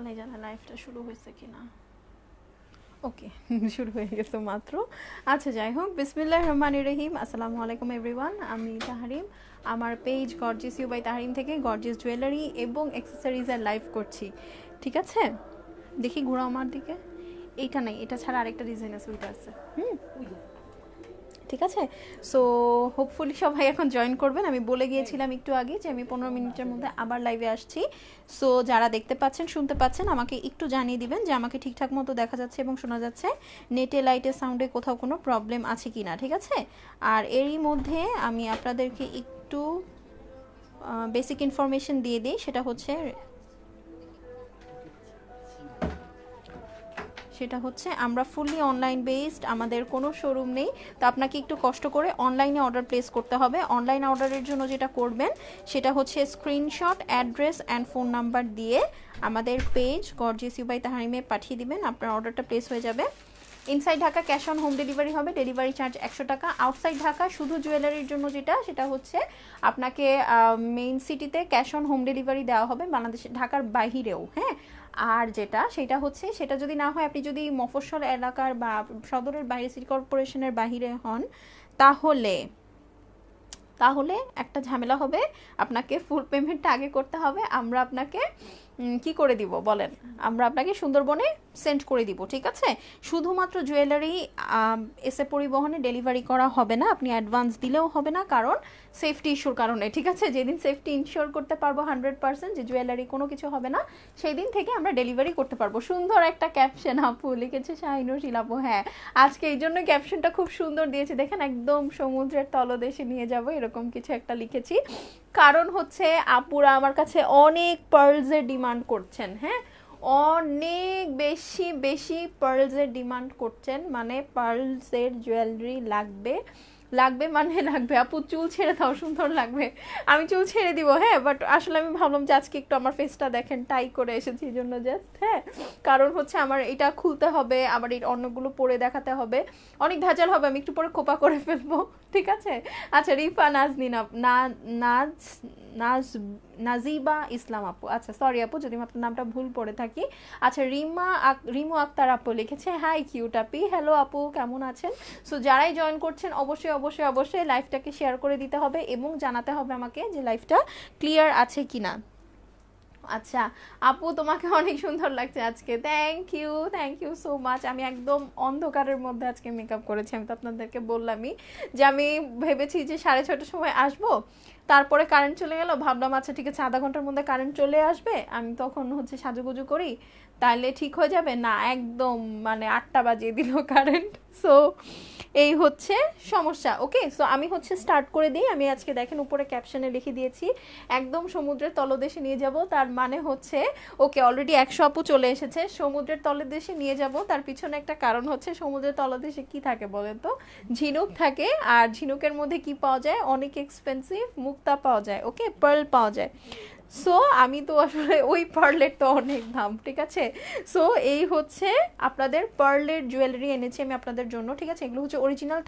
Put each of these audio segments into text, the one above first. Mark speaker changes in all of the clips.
Speaker 1: আল্লাহ জানে লাইফটা শুরু হয়েছে কিনা। ওকে, শুরু হয়ে গেছে মাত্র। আচ্ছা যাই হোক, বিসমিল্লাহির রহমানির রহিম। আসসালামু আলাইকুম এভরিওয়ান, আমি তাহারিম। আমার page gorgeous you by Taharim থেকে গর্জিয়াস জুয়েলারি এবং অ্যাক্সেসরিজের লাইভ করছি, ঠিক আছে? দেখি ঘোরা আমার দিকে। এইটা নাই, এটা ছাড়া আরেকটা ডিজাইন আছে, ওইটা আছে। ঠিক আছে। সো হোপফুলি সবাই এখন জয়েন করবেন। আমি বলে গিয়েছিলাম একটু আগে যে আমি 15 মিনিটের মধ্যে আবার লাইভে আসছি। সো যারা দেখতে পাচ্ছেন, শুনতে পাচ্ছেন, আমাকে একটু জানিয়ে দিবেন যে আমাকে ঠিকঠাক মতো দেখা যাচ্ছে এবং শোনা যাচ্ছে, নেটে লাইটে সাউন্ডে কোথাও কোনো প্রবলেম আছে কি না, ঠিক আছে? আর এরই মধ্যে আমি আপনাদেরকে একটু বেসিক ইনফরমেশন দিয়ে দিই। সেটা হচ্ছে আমরা ফুললি অনলাইন বেসড, আমাদের কোনো শোরুম নেই। তো আপনাকে একটু কষ্ট করে অনলাইনে অর্ডার প্লেস করতে হবে। অনলাইন অর্ডারের জন্য যেটা করবেন সেটা হচ্ছে screenshot, address and phone number দিয়ে আমাদের পেজ গর্জিয়াস ইউ বাই তাহারিমে পাঠিয়ে দিবেন, আপনার অর্ডারটা প্লেস হয়ে যাবে। Inside Dhaka cash on home delivery হবে, ডেলিভারি চার্জ 100 টাকা। আউটসাইড ঢাকা শুধু জুয়েলারির জন্য সেটা হচ্ছে আপনাকে মেইন সিটিতে ক্যাশ অন হোম ডেলিভারি দেওয়া হবে, বাংলাদেশ ঢাকার বাহিরেও, হ্যাঁ। আর সেটা যদি না হয়, আপনি যদি মফস্বল এলাকার বা সদরের বাইরে, সিটি কর্পোরেশনের বাহিরে হন, তাহলে একটা ঝামেলা হবে, আপনাকে ফুল পেমেন্টটা আগে করতে হবে। আমরা আপনাকে কি করে দিব বলেন, আমরা আপনাকে সুন্দরবনে সেন্ড করে দিব, ঠিক আছে? শুধুমাত্র জুয়েলারি এসে পরিবহনে ডেলিভারি করা হবে না, আপনি অ্যাডভান্স দিলেও হবে না, কারণ সেফটি ইস্যুর কারণে, ঠিক আছে? যেদিন সেফটি ইনশিওর করতে পারবো 100% যে জুয়েলারি কোনো কিছু হবে না, সেই দিন থেকে আমরা ডেলিভারি করতে পারবো। সুন্দর একটা ক্যাপশন আপু লিখেছে, শাহিনুর শিলাপু। হ্যাঁ, আজকে এই জন্য ক্যাপশনটা খুব সুন্দর দিয়েছে, দেখেন, একদম সমুদ্রের তলদেশে নিয়ে যাব এরকম কিছু একটা লিখেছি। কারণ হচ্ছে আপুরা আমার কাছে অনেক পার্লসের ডিমান্ড করছেন, হ্যাঁ, অনেক বেশি বেশি পার্লসের ডিমান্ড করছেন, মানে পার্লসের জুয়েলারি লাগবে মানে লাগবে। আপু চুল ছেড়ে দাও, সুন্দর লাগবে। আমি চুল ছেড়ে দিব, হ্যাঁ, বাট আসলে আমি ভাবলাম যে আজকে একটু আমার ফেসটা দেখেন, টাই করে এসেছি এই জন্য জাস্ট, হ্যাঁ। কারণ হচ্ছে আমার এটা খুলতে হবে, আবার এই অন্যগুলো পরে দেখাতে হবে, অনেক ভেজাল হবে, আমি একটু পরে খোপা করে ফেলবো, ঠিক আছে? আচ্ছা, রিফা নাজনীন নাজ নাজ নাজিবা ইসলাম আপু, আচ্ছা সরি আপু যদি আমি আপনার নামটা ভুল পড়ে থাকি। আচ্ছা, রিমু আক্তার আপু লিখেছে, হাই কিউট আপি। হ্যালো আপু, কেমন আছেন? সো যারাই জয়েন করছেন অবশ্যই অবশ্যই অবশ্যই লাইভটাকে শেয়ার করে দিতে হবে এবং জানাতে হবে আমাকে যে লাইভটা ক্লিয়ার আছে কিনা। আচ্ছা আপু, তোমাকে অনেক সুন্দর লাগছে আজকে, থ্যাংক ইউ সো মাচ। আমি একদম অন্ধকারের মধ্যে আজকে মেকআপ করেছি, আমি তো আপনাদেরকে বললামই যে আমি ভেবেছি যে 6:30টার সময় আসবো, তারপরে কারেন্ট চলে গেল, ভাবলাম আচ্ছা ঠিক আছে, আধা ঘন্টার মধ্যে কারেন্ট চলে আসবে, আমি তখন সাজুগুজু করি, তাহলে ঠিক হয়ে যাবে না। একদম মানে 8টা বাজিয়ে দিল কারেন্ট। সো এই হচ্ছে সমস্যা। ওকে, সো আমি স্টার্ট করে দিই। আমি আজকে দেখেন উপরে ক্যাপশনে লিখে দিয়েছি একদম সমুদ্রের তলদেশে নিয়ে যাব, তার মানে হচ্ছে ওকে অলরেডি 100 আপু চলে এসেছে। সমুদ্রের তলদেশে নিয়ে যাব, তার পিছনে একটা কারণ হচ্ছে সমুদ্রের তলদেশে কি থাকে বলেন তো? ঝিনুক থাকে, আর ঝিনুকের মধ্যে কি পাওয়া যায়? অনেক এক্সপেন্সিভ মুক্তা পাওয়া যায়, ওকে, পার্ল পাওয়া যায়। সো আমি তো আসলে ওই পার্লের তো অনেক দাম, ঠিক আছে? সো এই হচ্ছে আপনাদের পার্লের জুয়েলারি এনেছি আমি আপনাদের জন্য, ঠিক আছে? এগুলো হচ্ছে অরিজিনাল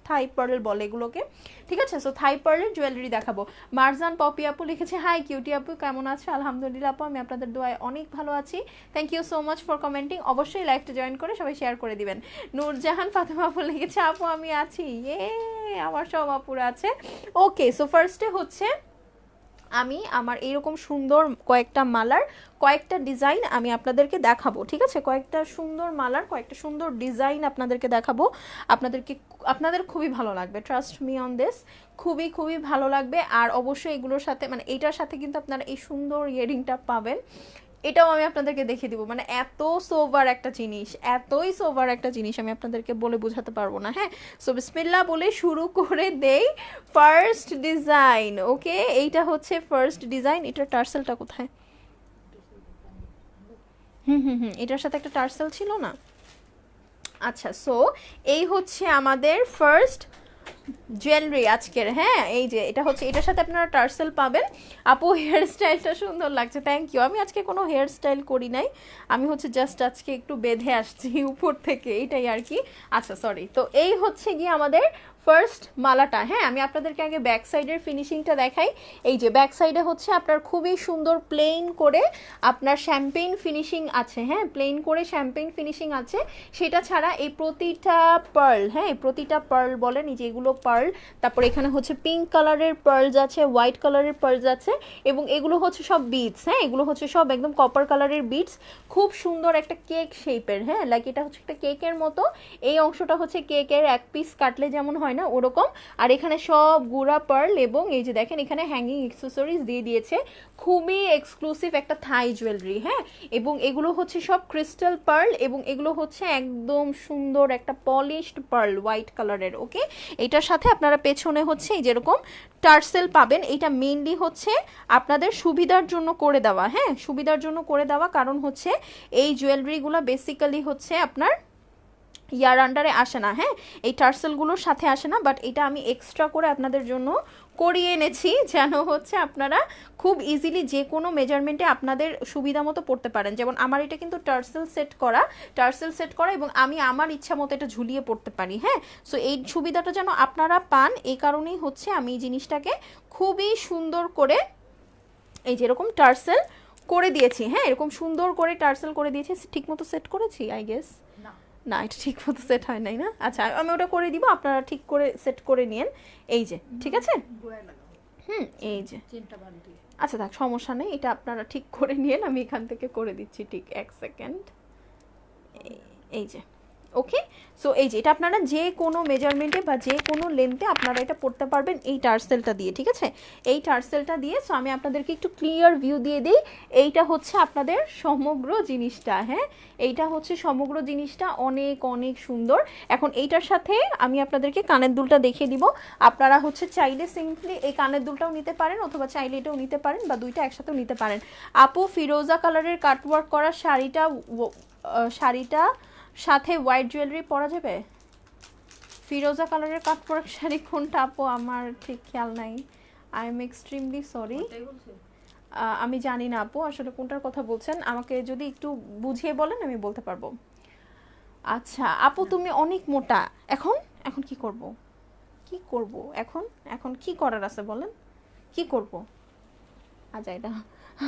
Speaker 1: থাই পার্ল বলে এগুলোকে, ঠিক আছে? সো থাই পার্লের জুয়েলারি দেখাবো। মারজান পপি আপু লিখেছে, হাই কিউটি আপু, কেমন আছো? আলহামদুলিল্লাহ আপু, আমি আপনাদের দোয়ায় অনেক ভালো আছি, thank you so much for commenting. অবশ্যই লাইভটা জয়েন করে সবাই শেয়ার করে দিবেন। নূরজাহান ফাতেমা আপু লিখেছে, আপু আমি আছি, আমার সব আপুরা আছে। ওকে, সো ফার্স্টে হচ্ছে আমি আমার এইরকম সুন্দর কয়েকটা মালার কয়েকটা ডিজাইন আমি আপনাদেরকে দেখাবো, ঠিক আছে? কয়েকটা সুন্দর মালার কয়েকটা সুন্দর ডিজাইন আপনাদেরকে দেখাবো, আপনাদের খুবই ভালো লাগবে, ট্রাস্ট মি অন দিস, খুবই খুবই ভালো লাগবে। আর অবশ্যই এগুলোর সাথে মানে এইটার সাথে কিন্তু আপনারা এই সুন্দর ইয়ারিংটা পাবেন, এটাও আমি আপনাদেরকে দেখে দিব। মানে এতই সোভার একটা জিনিস আমি আপনাদেরকে বলে বোঝাতে পারবো না, হ্যাঁ। সো বিসমিল্লাহ বলে শুরু করে দেই ফার্স্ট ডিজাইন। ওকে, এইটা হচ্ছে ফার্স্ট ডিজাইন। এটার টার্সেলটা কোথায়? এটার সাথে একটা টার্সেল ছিল না? আচ্ছা, সো এই হচ্ছে আমাদের ফার্স্ট জুয়েলারি আজকের, হ্যাঁ। এই যে এটা হচ্ছে, এটার সাথে আপনারা টার্সেল পাবেন। আপু হেয়ার স্টাইলটা সুন্দর লাগছে, থ্যাংক ইউ। আমি আজকে কোনো হেয়ার স্টাইল করি নাই, আমি জাস্ট আজকে একটু বেঁধে আসছি উপর থেকে, এইটাই আর কি। আচ্ছা সরি। তো এই হচ্ছে গিয়ে আমাদের ফার্স্ট মালাটা, হ্যাঁ আমি আপনাদেরকে আগে ব্যাক সাইডের ফিনিশিংটা দেখাই। এই যে ব্যাক সাইডে হচ্ছে আপনার খুবই সুন্দর প্লেন করে আপনার শ্যাম্পেইন ফিনিশিং আছে, হ্যাঁ প্লেন করে শ্যাম্পেইন ফিনিশিং আছে। সেটা ছাড়া এই প্রতিটা পার্ল, হ্যাঁ প্রতিটা পার্ল বলেন, এই যে এগুলো পার্ল, তারপর এখানে হচ্ছে পিঙ্ক কালারের পার্লস আছে, হোয়াইট কালারের পার্লস আছে, এবং এগুলো হচ্ছে সব বিটস, হ্যাঁ এগুলো হচ্ছে সব একদম কপার কালারের বিটস, খুব সুন্দর একটা কেক শেপের, হ্যাঁ লাইক এটা হচ্ছে একটা কেকের মতো। এই অংশটা হচ্ছে কেকের এক পিস কাটলে যেমন হয় না ওরকম। আর এখানে সব গুড়া পার্ল, এবং এই যে দেখেন এখানে হ্যাঙ্গিং অ্যাক্সেসরিজ দিয়ে দিয়েছে, খুবই এক্সক্লুসিভ একটা থাই জুয়েলারি, হ্যাঁ এবং এগুলো হচ্ছে সব ক্রিস্টাল পার্ল, এবং এগুলো হচ্ছে একদম সুন্দর একটা পলিশড পার্ল হোয়াইট কালারের। ওকে, এটার সাথে আপনারা পেছনে হচ্ছে এই যেরকম টার্সেল পাবেন, এটা মেইনলি হচ্ছে আপনাদের সুবিধার জন্য করে দেওয়া, হ্যাঁ সুবিধার জন্য করে দেওয়া, কারণ হচ্ছে এই জুয়েলারিগুলো বেসিক্যালি হচ্ছে আপনার ইয়ার আন্ডারে আসে না, হ্যাঁ এই টার্সেলগুলোর সাথে আসে না, বাট এটা আমি এক্সট্রা করে আপনাদের জন্য করিয়ে এনেছি যেন হচ্ছে আপনারা খুব ইজিলি যে কোনো মেজারমেন্টে আপনাদের সুবিধা মতো পড়তে পারেন। যেমন আমার এটা কিন্তু টার্সেল সেট করা, এবং আমি আমার ইচ্ছা মতো এটা ঝুলিয়ে পড়তে পারি, হ্যাঁ সো এই সুবিধাটা যেন আপনারা পান, এই কারণেই হচ্ছে আমি এই জিনিসটাকে খুবই সুন্দর করে এই যেরকম টার্সেল করে দিয়েছি, হ্যাঁ এরকম সুন্দর করে টার্সেল করে দিয়েছি। ঠিক মতো সেট করেছি আই গেস, না এটা ঠিক মতো সেট হয় নাই না, আচ্ছা আমি ওটা করে দিব, আপনারা ঠিক করে সেট করে নিন। এই যে ঠিক আছে, এই যে আচ্ছা থাক সমস্যা নেই, এটা আপনারা ঠিক করে নিন, আমি এখান থেকে করে দিচ্ছি ঠিক এক সেকেন্ড। এই যে ওকে, সো এই যে এটা আপনারা যে কোনো মেজারমেন্টে বা যে কোনো লেন্থে আপনারা এটা পড়তে পারবেন এই টার্সেলটা দিয়ে, ঠিক আছে এই টার্সেলটা দিয়ে। সো আমি আপনাদেরকে একটু ক্লিয়ার ভিউ দিয়ে দিই, এইটা হচ্ছে আপনাদের সমগ্র জিনিসটা, হ্যাঁ এইটা হচ্ছে সমগ্র জিনিসটা অনেক অনেক সুন্দর। এখন এইটার সাথে আমি আপনাদেরকে কানের দুলটা দেখিয়ে দিব, আপনারা হচ্ছে চাইলে সিম্পলি এই কানের দুলটাও নিতে পারেন, অথবা চাইলে এটাও নিতে পারেন, বা দুইটা একসাথেও নিতে পারেন। আপু ফিরোজা কালারের কাটওয়ার্ক করা শাড়িটা সাথে হোয়াইট জুয়েলারি পরা যাবে? ফিরোজা কালারের কাটওয়ার্ক শাড়ি কোনটা আপু, আমার ঠিক খেয়াল নাই, আই এম এক্সট্রিমলি সরি, আমি জানি না আপু আসলে কোনটার কথা বলছেন, আমাকে যদি একটু বুঝিয়ে বলেন আমি বলতে পারবো। আচ্ছা আপু তুমি অনেক মোটা, এখন এখন কি করব এখন এখন কি করার আছে বলেন, কি করব? আচ্ছা এটা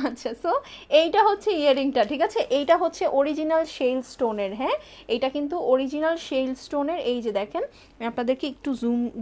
Speaker 1: আচ্ছা, সো এইটা হচ্ছে ইয়ারিংটা, ঠিক আছে এইটা হচ্ছে অরিজিনাল শেল স্টোনের, হ্যাঁ এটা কিন্তু অরিজিনাল শেল স্টোনের। এই যে দেখেন আমি আপনাদেরকে একটু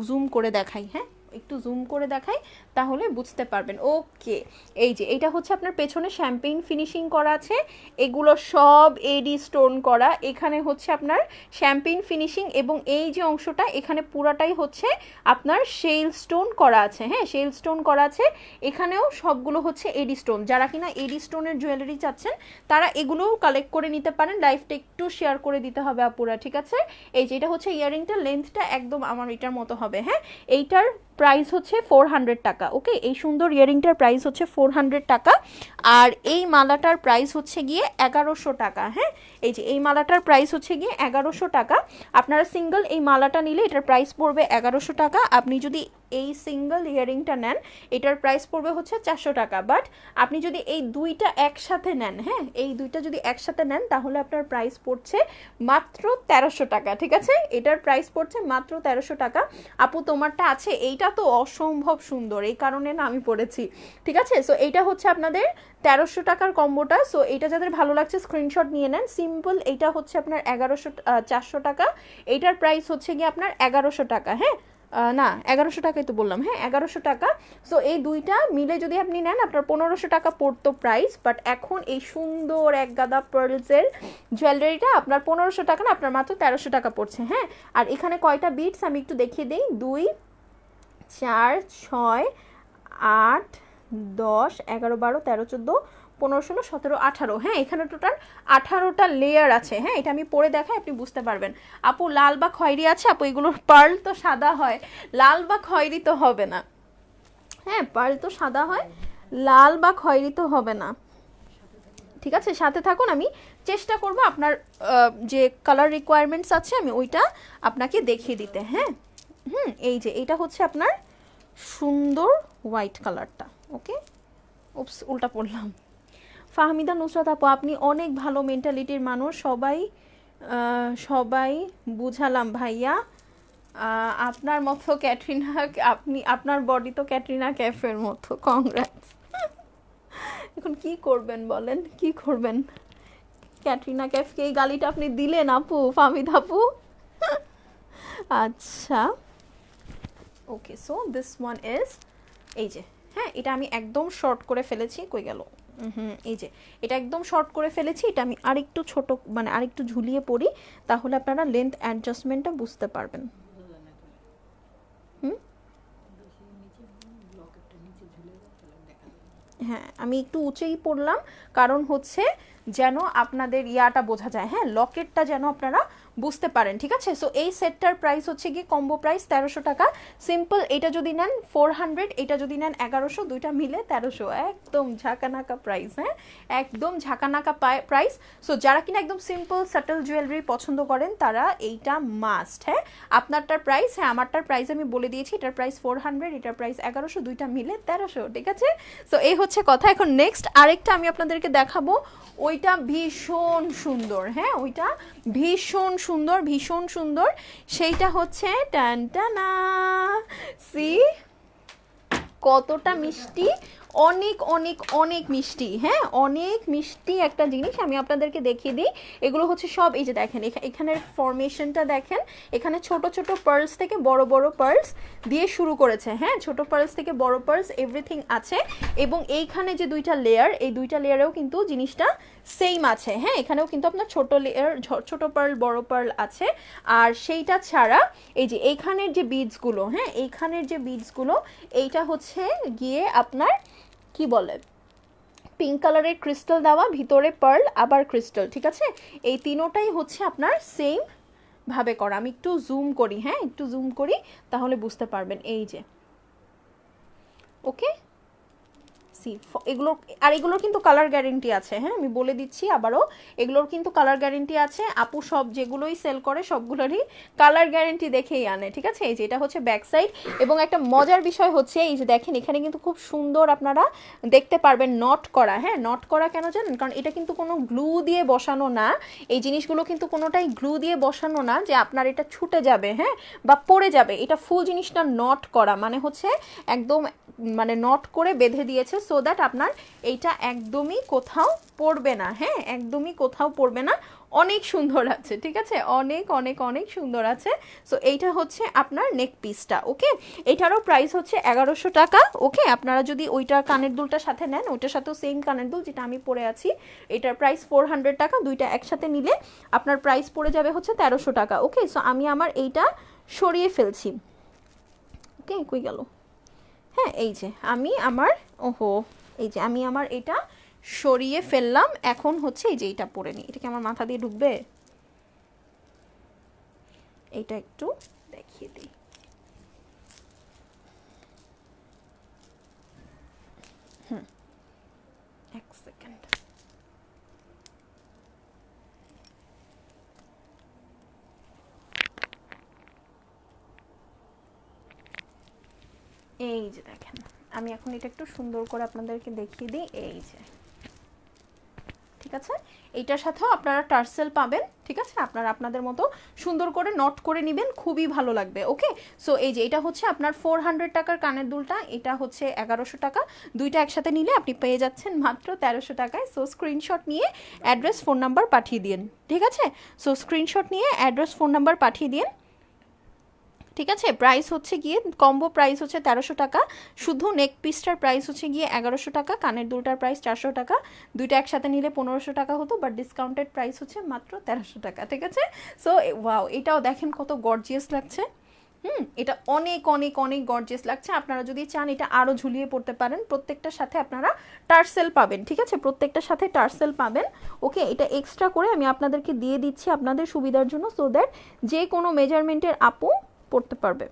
Speaker 1: জুম করে দেখাই, হ্যাঁ একটু জুম করে দেখাই তাহলে বুঝতে পারবেন। ওকে, এই যে এটা হচ্ছে আপনার পেছনে শ্যাম্পেইন ফিনিশিং করা আছে, এগুলো সব এডি স্টোন করা, এখানে হচ্ছে আপনার শ্যাম্পেইন ফিনিশিং, এবং এই যে অংশটা এখানে পুরাটাই হচ্ছে আপনার শেল স্টোন করা আছে, হ্যাঁ শেল স্টোন করা আছে, এখানেও সবগুলো হচ্ছে এডি স্টোন। যারা কিনা এডি স্টোনের জুয়েলারি চাচ্ছেন তারা এগুলোও কালেক্ট করে নিতে পারেন, লাইফটা একটু শেয়ার করে দিতে হবে আপুরা, ঠিক আছে। এই যে এটা হচ্ছে ইয়ারিংটা, লেন্থটা একদম আমার এটার মতো হবে, হ্যাঁ এইটার প্রাইস হচ্ছে 400 টাকা। ওকে, এই সুন্দর ইয়ারিংটার প্রাইস হচ্ছে 400 টাকা, আর এই মালাটার প্রাইস হচ্ছে গিয়ে 1100 টাকা, হ্যাঁ এই যে এই মালাটার প্রাইস হচ্ছে গিয়ে 1100 টাকা। আপনারা সিঙ্গেল এই মালাটা নিলে এটার প্রাইস পড়বে 1100 টাকা, আপনি যদি এই সিঙ্গেল ইয়ারিংটা নেন এটার প্রাইস পড়বে হচ্ছে 400 টাকা, বাট আপনি যদি এই দুইটা একসাথে নেন, হ্যাঁ এই দুইটা যদি একসাথে নেন তাহলে আপনার প্রাইস পড়ছে মাত্র 1300 টাকা, ঠিক আছে এটার প্রাইস পড়ছে মাত্র 1300 টাকা। আপু তোমারটা আছে, এইটা তো অসম্ভব সুন্দর, এই কারণে না আমি পড়েছি, ঠিক আছে। সো এইটা হচ্ছে আপনাদের 1300 টাকার কম্বোটা। সো এটা যাদের ভালো লাগছে স্ক্রিনশট নিয়ে নেন, সিম্পল এইটা হচ্ছে আপনার 400 টাকা, এইটার প্রাইস হচ্ছে গিয়ে আপনার 1100 টাকা, হ্যাঁ না 1100 টাকাই তো বললাম, হ্যাঁ 1100 টাকা। সো এই দুইটা মিলে যদি আপনি নেন আপনার 1500 টাকা পড়তো প্রাইস, বাট এখন এই সুন্দর এক গাদা পার্লসের জুয়েলারিটা আপনার 1500 টাকা না, আপনার মাত্র 1300 টাকা পড়ছে, হ্যাঁ। আর এখানে কয়টা বিটস আমি একটু দেখিয়ে দিই, 2 4 6 8 10 11 12 13 14 15 16 17 18, হ্যাঁ এখানে টোটাল 18টা লেয়ার আছে, হ্যাঁ এটা আমি পরে দেখাই আপনি বুঝতে পারবেন। আপু লাল বা খয়েরি আছে? আপু এগুলোর পার্ল তো সাদা হয়, লাল বা খয়েরি তো হবে না, হ্যাঁ পার্ল তো সাদা হয়, লাল বা খয়েরি তো হবে না, ঠিক আছে সাথে থাকুন, আমি চেষ্টা করব আপনার যে কালার রিকোয়ারমেন্টস আছে আমি ওইটা আপনাকে দেখিয়ে দিতে, হ্যাঁ এই যে এটা হচ্ছে আপনার সুন্দর হোয়াইট কালারটা। ওকে, উপস উল্টা পড়লাম। ফাহমিদা নুসরাত আপু আপনি অনেক ভালো মেন্টালিটির মানুষ, সবাই বুঝালাম ভাইয়া, আপনার মতো ক্যাটরিনা, আপনি আপনার বডি তো ক্যাটরিনা ক্যাফের মতো, কংগ্রাটস। এখন কি করবেন বলেন, কি করবেন? ক্যাটরিনা ক্যাফকে এই গালিটা আপনি দিলেন আপু, ফাহমিদ আপু। আচ্ছা ওকে, সো দিস ওয়ান ইজ, এই যে হ্যাঁ, এটা আমি একদম শর্ট করে ফেলেছি, কই গেল, এই যে এটা একদম শর্ট করে ফেলেছি। এটা আমি আরেকটু ছোট, মানে আরেকটু ঝুলিয়ে পড়ি, তাহলে আপনারা লেন্থ অ্যাডজাস্টমেন্টটা বুঝতে পারবেন। হ্যাঁ আমি একটু উঁচেই পড়লাম, কারণ হচ্ছে যেন আপনাদের ইয়াটা বোঝা যায়, হ্যাঁ লকেটটা যেন আপনারা বুঝতে পারেন, ঠিক আছে। সো এই সেটটার প্রাইস হচ্ছে কি কম্বো প্রাইস 1300 টাকা সিম্পল। এটা যদি নেন 400, এটা যদি নেন 1100, দুইটা মিলে 1300, একদম ঝাঁকানাকা প্রাইস, হ্যাঁ একদম ঝাঁকানাকা প্রাইস। সো যারা কিনা একদম সিম্পল সাটল জুয়েলারি পছন্দ করেন তারা এইটা মাস্ট। হ্যাঁ আপনারটার প্রাইস, হ্যাঁ আমারটার প্রাইস আমি বলে দিয়েছি, এটার প্রাইস 400, এটার প্রাইস 1100, দুইটা মিলে 1300, ঠিক আছে। সো এই হচ্ছে কথা। এখন নেক্সট আরেকটা আমি আপনাদেরকে দেখাবো, ওইটা ভীষণ সুন্দর, হ্যাঁ ওইটা ভীষণ সুন্দর, ভীষণ সুন্দর। সেইটা হচ্ছে টানটানা, সি কতটা মিষ্টি, অনেক অনেক অনেক মিষ্টি, হ্যাঁ অনেক মিষ্টি একটা জিনিস। আমি আপনাদেরকে দেখিয়ে দিই, এগুলো হচ্ছে সব, এই যে দেখেন এখানের ফরমেশনটা দেখেন, এখানে ছোট ছোট পার্লস থেকে বড় বড় পার্লস দিয়ে শুরু করেছে, হ্যাঁ ছোট পার্লস থেকে বড় পার্লস এভরিথিং আছে। এবং এইখানে যে দুইটা লেয়ার, এই দুইটা লেয়ারেও কিন্তু জিনিসটা সেম আছে, হ্যাঁ এখানেও কিন্তু আপনার ছোট লেয়ার, ছোট পার্ল বড় পার্ল আছে। আর সেইটা ছাড়া এই যে এইখানের যে বিডসগুলো, হ্যাঁ এইখানের যে বিডসগুলো, এইটা হচ্ছে গিয়ে আপনার কি বলে পিঙ্ক কালারের ক্রিস্টাল দেওয়া, ভিতরে পার্ল আবার ক্রিস্টাল, ঠিক আছে। এই তিনোটাই হচ্ছে আপনার সেম ভাবে করা। আমি একটু জুম করি, হ্যাঁ একটু জুম করি, তাহলে বুঝতে পারবেন। এই যে ওকে, এগুলোর, আর এগুলোর কিন্তু কালার গ্যারেন্টি আছে, হ্যাঁ আমি বলে দিচ্ছি আবারও, এগুলোর কিন্তু কালার গ্যারেন্টি আছে। আপু সব যেগুলোই সেল করে সবগুলোরই কালার গ্যারেন্টি দেখেই আনে, ঠিক আছে। এই যে এটা হচ্ছে ব্যাক সাইড। এবং একটা মজার বিষয় হচ্ছে এই যে দেখেন এখানে কিন্তু খুব সুন্দর আপনারা দেখতে পারবেন নট করা, হ্যাঁ নট করা কেন জানেন, কারণ এটা কিন্তু কোনো গ্লু দিয়ে বসানো না, এই জিনিসগুলো কিন্তু কোনোটাই গ্লু দিয়ে বসানো না যে আপনার এটা ছুটে যাবে, হ্যাঁ বা পড়ে যাবে। এটা ফুল জিনিসটা নট করা, মানে হচ্ছে একদম মানে নট করে বেঁধে দিয়েছে, সো দ্যাট আপনার এইটা একদমই কোথাও পড়বে না, হ্যাঁ একদমই কোথাও পড়বে না। অনেক সুন্দর আছে, ঠিক আছে, অনেক অনেক অনেক সুন্দর আছে। সো এইটা হচ্ছে আপনার নেক পিসটা, ওকে। এটারও প্রাইস হচ্ছে 1100 টাকা, ওকে। আপনারা যদি ওইটার কানের দুলটার সাথে নেন, ওইটার সাথেও সেম কানের দুল যেটা আমি পরে আছি, এটার প্রাইস 400 টাকা, দুইটা একসাথে নিলে আপনার প্রাইস পড়ে যাবে হচ্ছে 1300 টাকা, ওকে। সো আমি আমার এইটা সরিয়ে ফেলছি, ওকে কই গেল, হ্যাঁ এই যে আমি আমার, ওহো এই যে আমি আমার এটা সরিয়ে ফেললাম। এখন হচ্ছে এই যে এইটা পরে নিই, এটা কি আমার মাথা দিয়ে ঢুকবে, এইটা একটু দেখিয়ে দিই, এক সেকেন্ড। এই যে দেখেন আমি এখন এটা একটু সুন্দর করে আপনাদেরকে দেখিয়ে দিই, এই যে ঠিক আছে। এইটার সাথেও আপনারা টার্সেল পাবেন, ঠিক আছে। আপনারা আপনাদের মতো সুন্দর করে নট করে নেবেন, খুবই ভালো লাগবে, ওকে। সো এই যে এটা হচ্ছে আপনার 400 টাকার কানের দুলটা, এটা হচ্ছে 1100 টাকা, দুইটা একসাথে নিলে আপনি পেয়ে যাচ্ছেন মাত্র 1300 টাকায়। সো স্ক্রিনশট নিয়ে অ্যাড্রেস ফোন নাম্বার পাঠিয়ে দিন, ঠিক আছে। সো স্ক্রিনশট নিয়ে অ্যাড্রেস ফোন নাম্বার পাঠিয়ে দিন, ঠিক আছে। প্রাইস হচ্ছে গিয়ে কম্বো প্রাইস হচ্ছে 1300 টাকা, শুধু নেক পিসটার প্রাইস হচ্ছে গিয়ে 1100 টাকা, কানের দুলটার প্রাইস 400 টাকা, দুইটা একসাথে নিলে 1500 টাকা হতো, বাট ডিসকাউন্টেড প্রাইস হচ্ছে মাত্র 1300 টাকা, ঠিক আছে। সো ওয়াও, এটাও দেখেন কত গর্জিয়াস লাগছে, এটা অনেক অনেক অনেক গর্জিয়াস লাগছে। আপনারা যদি চান এটা আরও ঝুলিয়ে পড়তে পারেন, প্রত্যেকটার সাথে আপনারা টার্সেল পাবেন, ঠিক আছে, প্রত্যেকটার সাথে টার্সেল পাবেন, ওকে। এটা এক্সট্রা করে আমি আপনাদেরকে দিয়ে দিচ্ছি আপনাদের সুবিধার জন্য, সো দ্যাট যে কোনো মেজারমেন্টের আপু পড়তে পারবে,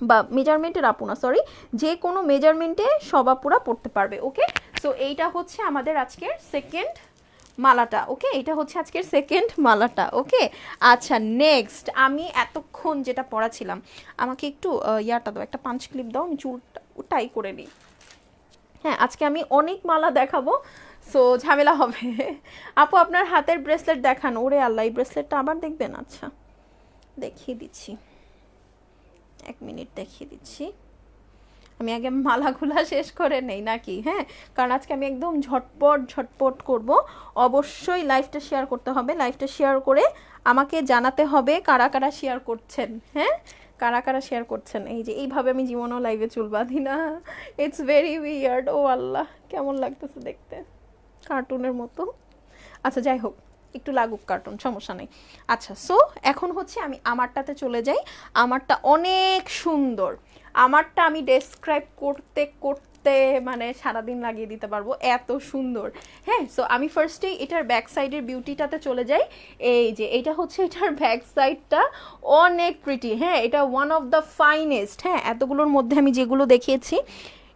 Speaker 1: বা মেজারমেন্টের আপু না, সরি, যে কোনো মেজারমেন্টে সব আপুরা পড়তে পারবে, ওকে। সো এইটা হচ্ছে আমাদের আজকের সেকেন্ড মালাটা, ওকে। এটা হচ্ছে আজকের সেকেন্ড মালাটা, ওকে। আচ্ছা নেক্সট আমি এতক্ষণ যেটা পড়াছিলাম, আমাকে একটু ইয়াটা দাও, একটা পাঞ্চ ক্লিপ দাও, আমি চুলটা টাই করে নিই। হ্যাঁ আজকে আমি অনেক মালা দেখাবো, সো ঝামেলা হবে। আপু আপনার হাতের ব্রেসলেট দেখান, ওরে আল্লাহ এই ব্রেসলেটটা আবার দেখবেন, আচ্ছা দেখিয়ে দিচ্ছি। এক মিনিট দেখিয়ে দিচ্ছি। আমি আগে মালাগুলা শেষ করে নেই নাকি, হ্যাঁ, কারণ আজকে আমি একদম ঝটপট করব। অবশ্যই লাইভটা শেয়ার করতে হবে, লাইভটা শেয়ার করে আমাকে জানাতে হবে কারা কারা শেয়ার করছেন, হ্যাঁ, কারা কারা শেয়ার করছেন। এই যে এইভাবে আমি জীবনও লাইভে চুল বাঁধি না, ইটস ভেরি উইয়ার্ড। ও আল্লাহ, কেমন লাগতেছে দেখতে, কার্টুনের মতো। আচ্ছা যাই হোক, একটু লাগুক কার্টুন, সমস্যা নেই। আচ্ছা, সো এখন হচ্ছে আমি আমারটাতে চলে যাই। আমারটা অনেক সুন্দর, আমারটা আমি ডেসক্রাইব করতে করতে মানে সারাদিন লাগিয়ে দিতে পারবো, এত সুন্দর। হ্যাঁ, সো আমি ফার্স্টেই এটার ব্যাক সাইডের বিউটিটাতে চলে যাই। এই যে এটা হচ্ছে এটার ব্যাক সাইডটা, অনেক প্রিটি। হ্যাঁ, এটা ওয়ান অফ দ্য ফাইনেস্ট। হ্যাঁ, এতগুলোর মধ্যে আমি যেগুলো দেখিয়েছি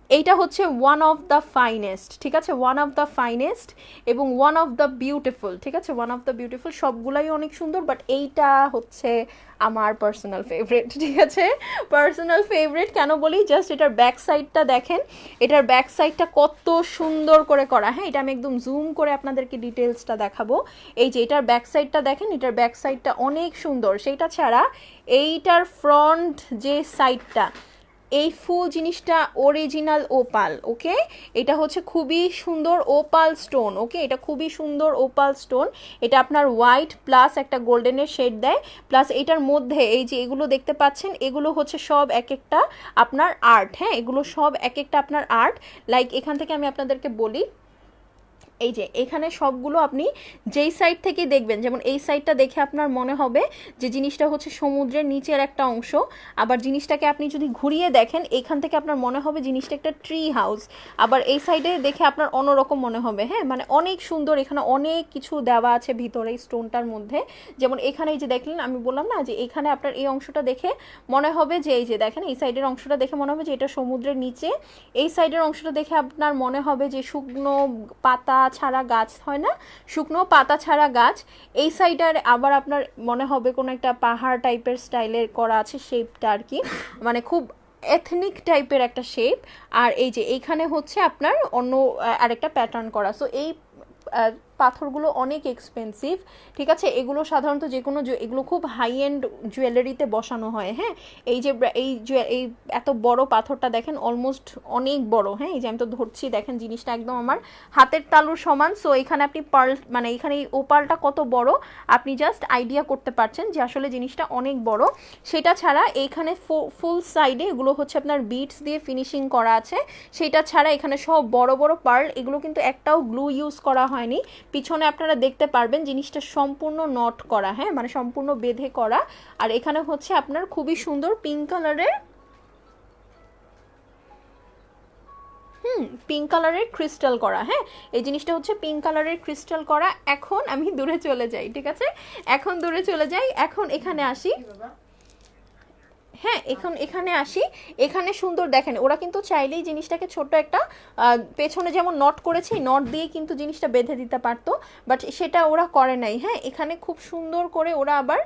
Speaker 1: এইটা হচ্ছে ওয়ান অফ দ্য ফাইনেস্ট, ঠিক আছে, ওয়ান অফ দ্য ফাইনেস্ট এবং ওয়ান অফ দ্য বিউটিফুল, ঠিক আছে, ওয়ান অফ দ্য বিউটিফুল। সবগুলাই অনেক সুন্দর, বাট এইটা হচ্ছে আমার পার্সোনাল ফেভারিট, ঠিক আছে, পার্সোনাল ফেভারিট। কেন বলি, জাস্ট এটার ব্যাক সাইডটা দেখেন, এটার ব্যাক সাইডটা কত সুন্দর করে করা। হ্যাঁ, এটা আমি একদম জুম করে আপনাদেরকে ডিটেলসটা দেখাবো। এই যে এটার ব্যাক সাইডটা দেখেন, এটার ব্যাক সাইডটা অনেক সুন্দর। সেইটা ছাড়া এইটার ফ্রন্ট যে সাইডটা, এই ফুল জিনিসটা অরিজিনাল ওপাল, ওকে, এটা হচ্ছে খুবই সুন্দর ওপাল স্টোন, ওকে, এটা খুবই সুন্দর ওপাল স্টোন। এটা আপনার হোয়াইট প্লাস একটা গোল্ডেনের শেড দেয়, প্লাস এটার মধ্যে এই যে এগুলো দেখতে পাচ্ছেন, এগুলো হচ্ছে সব এক একটা আপনার আর্ট। হ্যাঁ, এগুলো সব এক একটা আপনার আর্ট। লাইক এখান থেকে আমি আপনাদেরকে বলি, এই যে এখানে সবগুলো আপনি যেই সাইড থেকে দেখবেন, যেমন এই সাইডটা দেখে আপনার মনে হবে যে জিনিসটা হচ্ছে সমুদ্রের নিচের একটা অংশ, আবার জিনিসটাকে আপনি যদি ঘুরিয়ে দেখেন এখান থেকে আপনার মনে হবে জিনিসটা একটা ট্রি হাউস, আবার এই সাইডে দেখে আপনার অন্যরকম মনে হবে। হ্যাঁ, মানে অনেক সুন্দর, এখানে অনেক কিছু দেওয়া আছে ভিতরে এই স্টোনটার মধ্যে। যেমন এখানে এই যে দেখলেন, আমি বললাম না যে এখানে আপনার এই অংশটা দেখে মনে হবে যে, এই যে দেখেন এই সাইডের অংশটা দেখে মনে হবে যে এটা সমুদ্রের নিচে, এই সাইডের অংশটা দেখে আপনার মনে হবে যে শুকনো পাতা ছাড়া গাছ হয় না, শুকনো পাতা ছাড়া গাছ। এই সাইডার আবার আপনার মনে হবে কোনো একটা পাহাড় টাইপের স্টাইলের করা আছে শেপটা আর কি, মানে খুব এথনিক টাইপের একটা শেপ। আর এই যে এইখানে হচ্ছে আপনার অন্য আরেকটা প্যাটার্ন করা। সো এই পাথরগুলো অনেক এক্সপেন্সিভ, ঠিক আছে, এগুলো সাধারণত যে কোনো, এগুলো খুব হাই এন্ড জুয়েলারিতে বসানো হয়। হ্যাঁ, এই যে এই এত বড় পাথরটা দেখেন, অলমোস্ট অনেক বড়। হ্যাঁ, এই যে আমি তো ধরছি, দেখেন জিনিসটা একদম আমার হাতের তালুর সমান। সো এখানে আপনি পার্ল, মানে এখানে এই ওপালটা কত বড় আপনি জাস্ট আইডিয়া করতে পারছেন যে আসলে জিনিসটা অনেক বড়। সেটা ছাড়া এইখানে ফুল সাইডে এগুলো হচ্ছে আপনার বিটস দিয়ে ফিনিশিং করা আছে। সেটা ছাড়া এখানে সব বড় বড় পার্ল, এগুলো কিন্তু একটাও গ্লু ইউজ করা হয়নি। পিছনে আপনারা দেখতে পারবেন জিনিসটা সম্পূর্ণ নট করা, হ্যাঁ, মানে সম্পূর্ণ বেঁধে করা। আর এখানে হচ্ছে আপনার খুবই সুন্দর পিঙ্ক কালারের, পিঙ্ক কালারের ক্রিস্টাল করা। হ্যাঁ, এই জিনিসটা হচ্ছে পিঙ্ক কালারের ক্রিস্টাল করা। এখন আমি দূরে চলে যাই, ঠিক আছে, এখন দূরে চলে যাই, এখন এখানে আসি। হ্যাঁ, এখন এখানে আসি, এখানে সুন্দর দেখেন, ওরা কিন্তু চাইলেই জিনিসটাকে ছোট একটা পেছনে যেমন নট করেছে, নট দিয়ে কিন্তু জিনিসটা বেঁধে দিতে পারতো, বাট সেটা ওরা করে নাই। হ্যাঁ, এখানে খুব সুন্দর করে ওরা আবার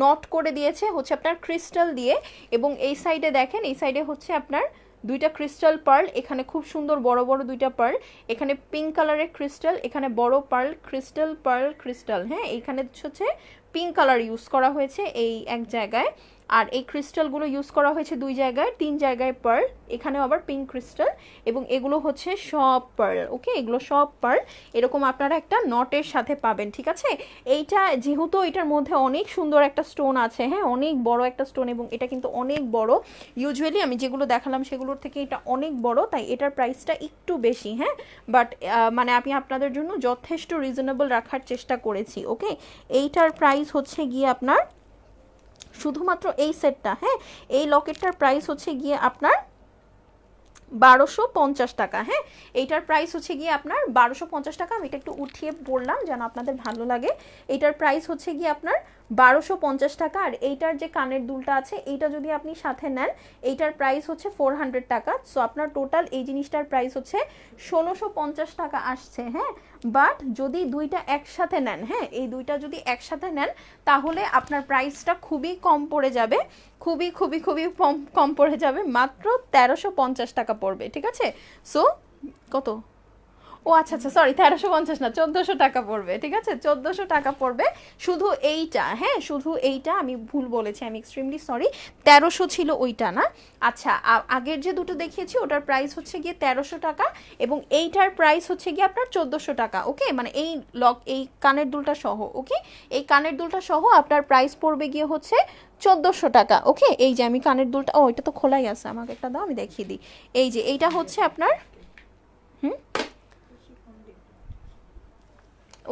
Speaker 1: নট করে দিয়েছে হচ্ছে আপনার ক্রিস্টাল দিয়ে। এবং এই সাইডে দেখেন, এই সাইডে হচ্ছে আপনার দুইটা ক্রিস্টাল পার্ল, এখানে খুব সুন্দর বড় বড় দুইটা পার্ল, এখানে পিঙ্ক কালারের ক্রিস্টাল, এখানে বড় পার্ল ক্রিস্টাল, পার্ল ক্রিস্টাল। হ্যাঁ, এইখানে হচ্ছে পিঙ্ক কালার ইউজ করা হয়েছে এই এক জায়গায়, আর এই ক্রিস্টালগুলো ইউজ করা হয়েছে দুই জায়গায়, তিন জায়গায় পার্ল, এখানেও আবার পিঙ্ক ক্রিস্টাল, এবং এগুলো হচ্ছে সব পার্ল। ওকে, এগুলো সব পার্ল, এরকম আপনারা একটা নটের সাথে পাবেন, ঠিক আছে। এইটা যেহেতু এটার মধ্যে অনেক সুন্দর একটা স্টোন আছে, হ্যাঁ, অনেক বড় একটা স্টোন, এবং এটা কিন্তু অনেক বড়, ইউজুয়ালি আমি যেগুলো দেখালাম সেগুলোর থেকে এটা অনেক বড়, তাই এটার প্রাইসটা একটু বেশি। হ্যাঁ, বাট মানে আমি আপনাদের জন্য যথেষ্ট রিজনেবল রাখার চেষ্টা করেছি। ওকে, এইটার প্রাইস হচ্ছে গিয়ে আপনার শুধুমাত্র এই সেটটা, হ্যাঁ, এই লকেটটার প্রাইস হচ্ছে গিয়ে আপনার 1250 টাকা। হ্যাঁ, এইটার প্রাইস হচ্ছে গিয়ে আপনার 1250 টাকা। আমি এটা একটু উঠিয়ে বললাম যেন আপনাদের ভালো লাগে। এইটার প্রাইস হচ্ছে গিয়ে আপনার 1250 টাকা। আর এইটার যে কানের দুলটা আছে, এইটা যদি আপনি সাথে নেন, এইটার প্রাইস হচ্ছে 400 টাকা। সো আপনার টোটাল এই জিনিসটার প্রাইস হচ্ছে 1650 টাকা আসছে। হ্যাঁ, বাট যদি দুইটা একসাথে নেন, হ্যাঁ, এই দুইটা যদি একসাথে নেন তাহলে আপনার প্রাইসটা খুবই কম পড়ে যাবে, খুবই খুবই খুবই কম কম পড়ে যাবে, মাত্র 1350 টাকা পড়বে, ঠিক আছে। সো কত, ও আচ্ছা আচ্ছা, সরি, 1350 না, 1400 টাকা পড়বে, ঠিক আছে, 1400 টাকা পড়বে শুধু এইটা। হ্যাঁ, শুধু এইটা, আমি ভুল বলেছি, আমি এক্সট্রিমলি সরি, 1300 ছিল ওইটা না। আচ্ছা, আগের যে দুটো দেখিয়েছি ওটার প্রাইস হচ্ছে গিয়ে 1300 টাকা, এবং এইটার প্রাইস হচ্ছে গিয়ে আপনার 1400 টাকা। ওকে, মানে এই কানের দুলটা সহ, ওকে, এই কানের দুলটা সহ আপনার প্রাইস পড়বে গিয়ে হচ্ছে 1400 টাকা। ওকে, এই যে আমি কানের দুলটা, ও এটা তো খোলাই আছে, আমাকে একটা দাও আমি দেখিয়ে দিই। এই যে এইটা হচ্ছে আপনার, হুম,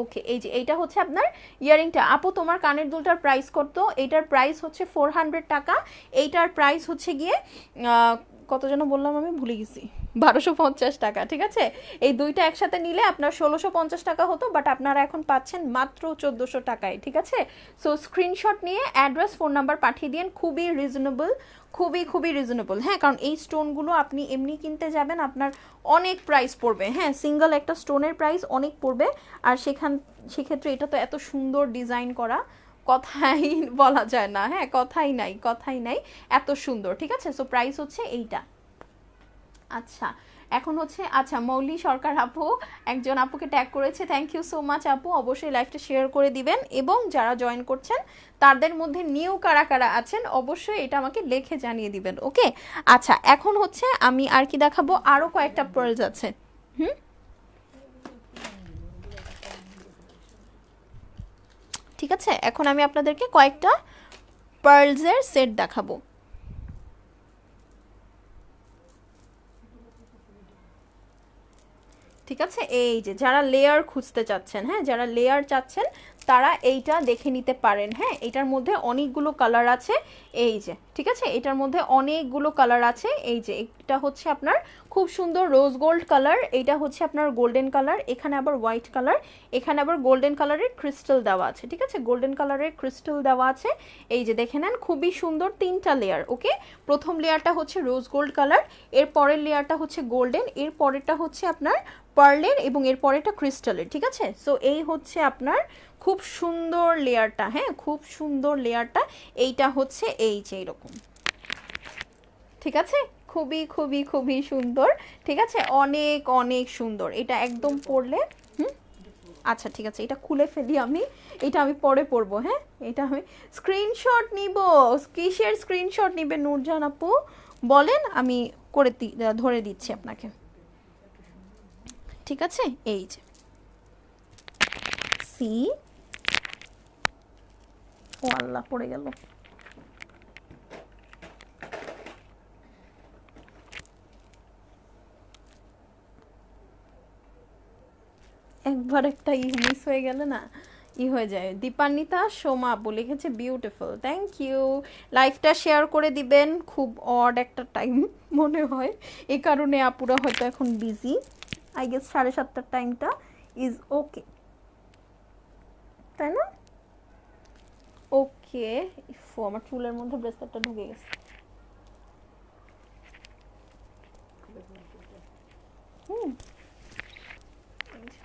Speaker 1: ওকে, এই যে এইটা হচ্ছে আপনার ইয়ারিংটা। আপু তোমার কানের দুলটার প্রাইস কত? এইটার প্রাইস হচ্ছে 400 টাকা, এইটার প্রাইস হচ্ছে গিয়ে কত যেন বললাম আমি ভুলে গেছি, 1250 টাকা, ঠিক আছে। এই দুইটা একসাথে নিলে আপনার 1650 টাকা হতো, বাট আপনারা এখন পাচ্ছেন মাত্র 1400 টাকায়, ঠিক আছে। সো স্ক্রিনশট নিয়ে অ্যাড্রেস, ফোন নাম্বার পাঠিয়ে দিন, খুবই রিজনেবল, খুবই খুবই রিজনেবল। হ্যাঁ, কারণ এই স্টোনগুলো আপনি এমনি কিনতে যাবেন আপনার অনেক প্রাইস পড়বে, হ্যাঁ, সিঙ্গেল একটা স্টোনের প্রাইস অনেক পড়বে, আর সেক্ষেত্রে এটা তো এত সুন্দর ডিজাইন করা, কথাই বলা যায় না, হ্যাঁ, কথাই নাই, কথাই নাই, এত সুন্দর, ঠিক আছে। সো প্রাইস হচ্ছে এইটা। আচ্ছা, এখন হচ্ছে, আচ্ছা, মৌলি সরকার আপু একজন আপুকে ট্যাগ করেছে, থ্যাংক ইউ সো মাচ আপু, অবশ্যই লাইভটা শেয়ার করে দিবেন, এবং যারা জয়েন করছেন তাদের মধ্যে নিউ কারা কারা আছেন অবশ্যই এটা আমাকে লিখে জানিয়ে দিবেন। ওকে, আচ্ছা, এখন হচ্ছে আমি আর কি দেখাবো, আরও কয়েকটা পার্লস আছে। হুম, ঠিক আছে, এখন আমি আপনাদেরকে কয়েকটা পার্লসের সেট দেখাবো। ঠিক আছে, এই যে যারা লেয়ার খুঁজতে চাচ্ছেন, হ্যাঁ, যারা লেয়ার চাচ্ছেন তারা এইটা দেখে নিতে পারেন। হ্যাঁ, এটার মধ্যে অনেকগুলো কালার আছে, এই যে, ঠিক আছে, এটার মধ্যে অনেকগুলো কালার আছে। এই যে এটা হচ্ছে আপনার খুব সুন্দর রোজ গোল্ড কালার, এটা হচ্ছে আপনার গোল্ডেন কালার, এখানে আবার হোয়াইট কালার, এখানে আবার গোল্ডেন কালারের ক্রিস্টাল দেওয়া আছে, ঠিক আছে, গোল্ডেন কালারের ক্রিস্টাল দেওয়া আছে। এই যে দেখে নেন, খুবই সুন্দর, তিনটা লেয়ার। ওকে, প্রথম লেয়ারটা হচ্ছে রোজ গোল্ড কালার, এর পরের লেয়ারটা হচ্ছে গোল্ডেন, এর পরেরটা হচ্ছে আপনার পার্লের, এবং এর পরেরটা ক্রিস্টালের, ঠিক আছে। সো এই হচ্ছে আপনার খুব সুন্দর লেয়ারটা, হ্যাঁ, খুব সুন্দর লেয়ারটা, এইটা হচ্ছে এই যে এরকম, ঠিক আছে, খুবই খুবই খুবই সুন্দর, ঠিক আছে, অনেক অনেক সুন্দর, এটা একদম পরলে। হুম, আচ্ছা, ঠিক আছে, এটা খুলে ফেলি আমি, এটা আমি পরে পরবো। হ্যাঁ, এটা আমি স্ক্রিনশট নিব, কিসের স্ক্রিনশট নিবে নূরজান আপু বলেন, আমি করে ধরে দিচ্ছি আপনাকে, ঠিক আছে। এই যে সি, ও আল্লাহ, পড়ে গেল, একবার একটা মিস হয়ে গেলে না হয়ে যায়। দীপান্বিতা সোমা আপু লিখেছে বিউটিফুল, থ্যাংক ইউ। লাইভটা শেয়ার করে দিবেন, খুব অড একটা টাইম মনে হয়, এই কারণে আপুরা হয়তো এখন বিজি, আই গেস 7:30টার টাইমটা ইজ ওকে, তাই না? ওকে, আমার চুলের মধ্যে ব্রেসলেটটা ঢুকে গেছে। হুম,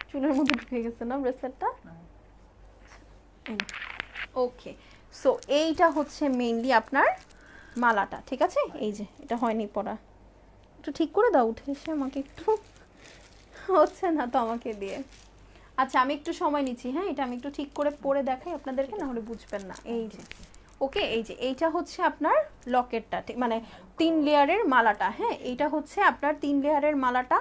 Speaker 1: চুলের মধ্যে ঢুকে গেছে না ব্রেসলেটটা? ওকে, সো এইটা হচ্ছে মেইনলি আপনার মালাটা, ঠিক আছে। এই যে এটা হয়নি পরা, একটু ঠিক করে দাও, উঠে এসে আমাকে একটু, হচ্ছে না তো আমাকে দিয়ে। আচ্ছা, আমি একটু সময় নিচ্ছি, হ্যাঁ, এটা আমি একটু ঠিক করে পরে দেখাই আপনাদেরকে, না হলে বুঝবেন না। এই যে, ওকে, এই যে এইটা হচ্ছে আপনার লকেটটা, মানে 3 লেয়ারের মালাটা। হ্যাঁ, এইটা হচ্ছে আপনার 3 লেয়ারের মালাটা,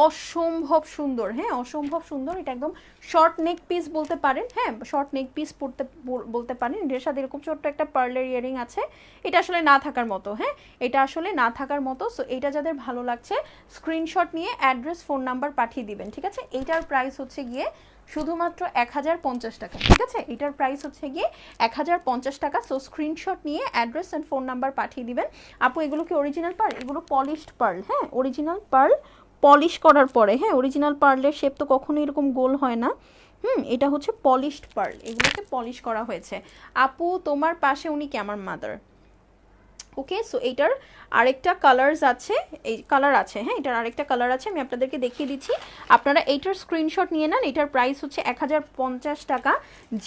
Speaker 1: অসম্ভব সুন্দর, হ্যাঁ, অসম্ভব সুন্দর, এটা একদম শর্ট নেক পিস বলতে পারেন, হ্যাঁ, শর্ট নেক পিস পড়তে বলতে পারেন। এর সাথে এরকম ছোট্ট একটা পার্লের ইয়ারিং আছে, এটা আসলে না থাকার মতো, হ্যাঁ, এটা আসলে না থাকার মতো। সো এটা যাদের ভালো লাগছে স্ক্রিনশট নিয়ে অ্যাড্রেস, ফোন নাম্বার পাঠিয়ে দিবেন, ঠিক আছে। এইটার প্রাইস হচ্ছে গিয়ে শুধুমাত্র 1050 টাকা, ঠিক আছে, এটার প্রাইস হচ্ছে গিয়ে 1050 টাকা। সো স্ক্রিনশট নিয়ে অ্যাড্রেস অ্যান্ড ফোন নাম্বার পাঠিয়ে দিবেন। আপু এগুলো কি অরিজিনাল পার্ল? এগুলো পলিশড পার্ল, হ্যাঁ, অরিজিনাল পার্ল পলিশ করার পরে, হ্যাঁ, অরিজিনাল পার্লের শেপ তো কখনোই এরকম গোল হয় না। এটা হচ্ছে পলিশড পার্ল, এগুলোকে পলিশ করা হয়েছে। আপু তোমার পাশে উনি কি? আমার মাদার। ওকে, সো এইটার আরেকটা কালারস আছে, এই কালার আছে, হ্যাঁ এটার আরেকটা কালার আছে, আমি আপনাদেরকে দেখিয়ে দিচ্ছি। আপনারা এইটার স্ক্রিনশট নিয়ে নেন। এটার প্রাইস হচ্ছে 1050 টাকা।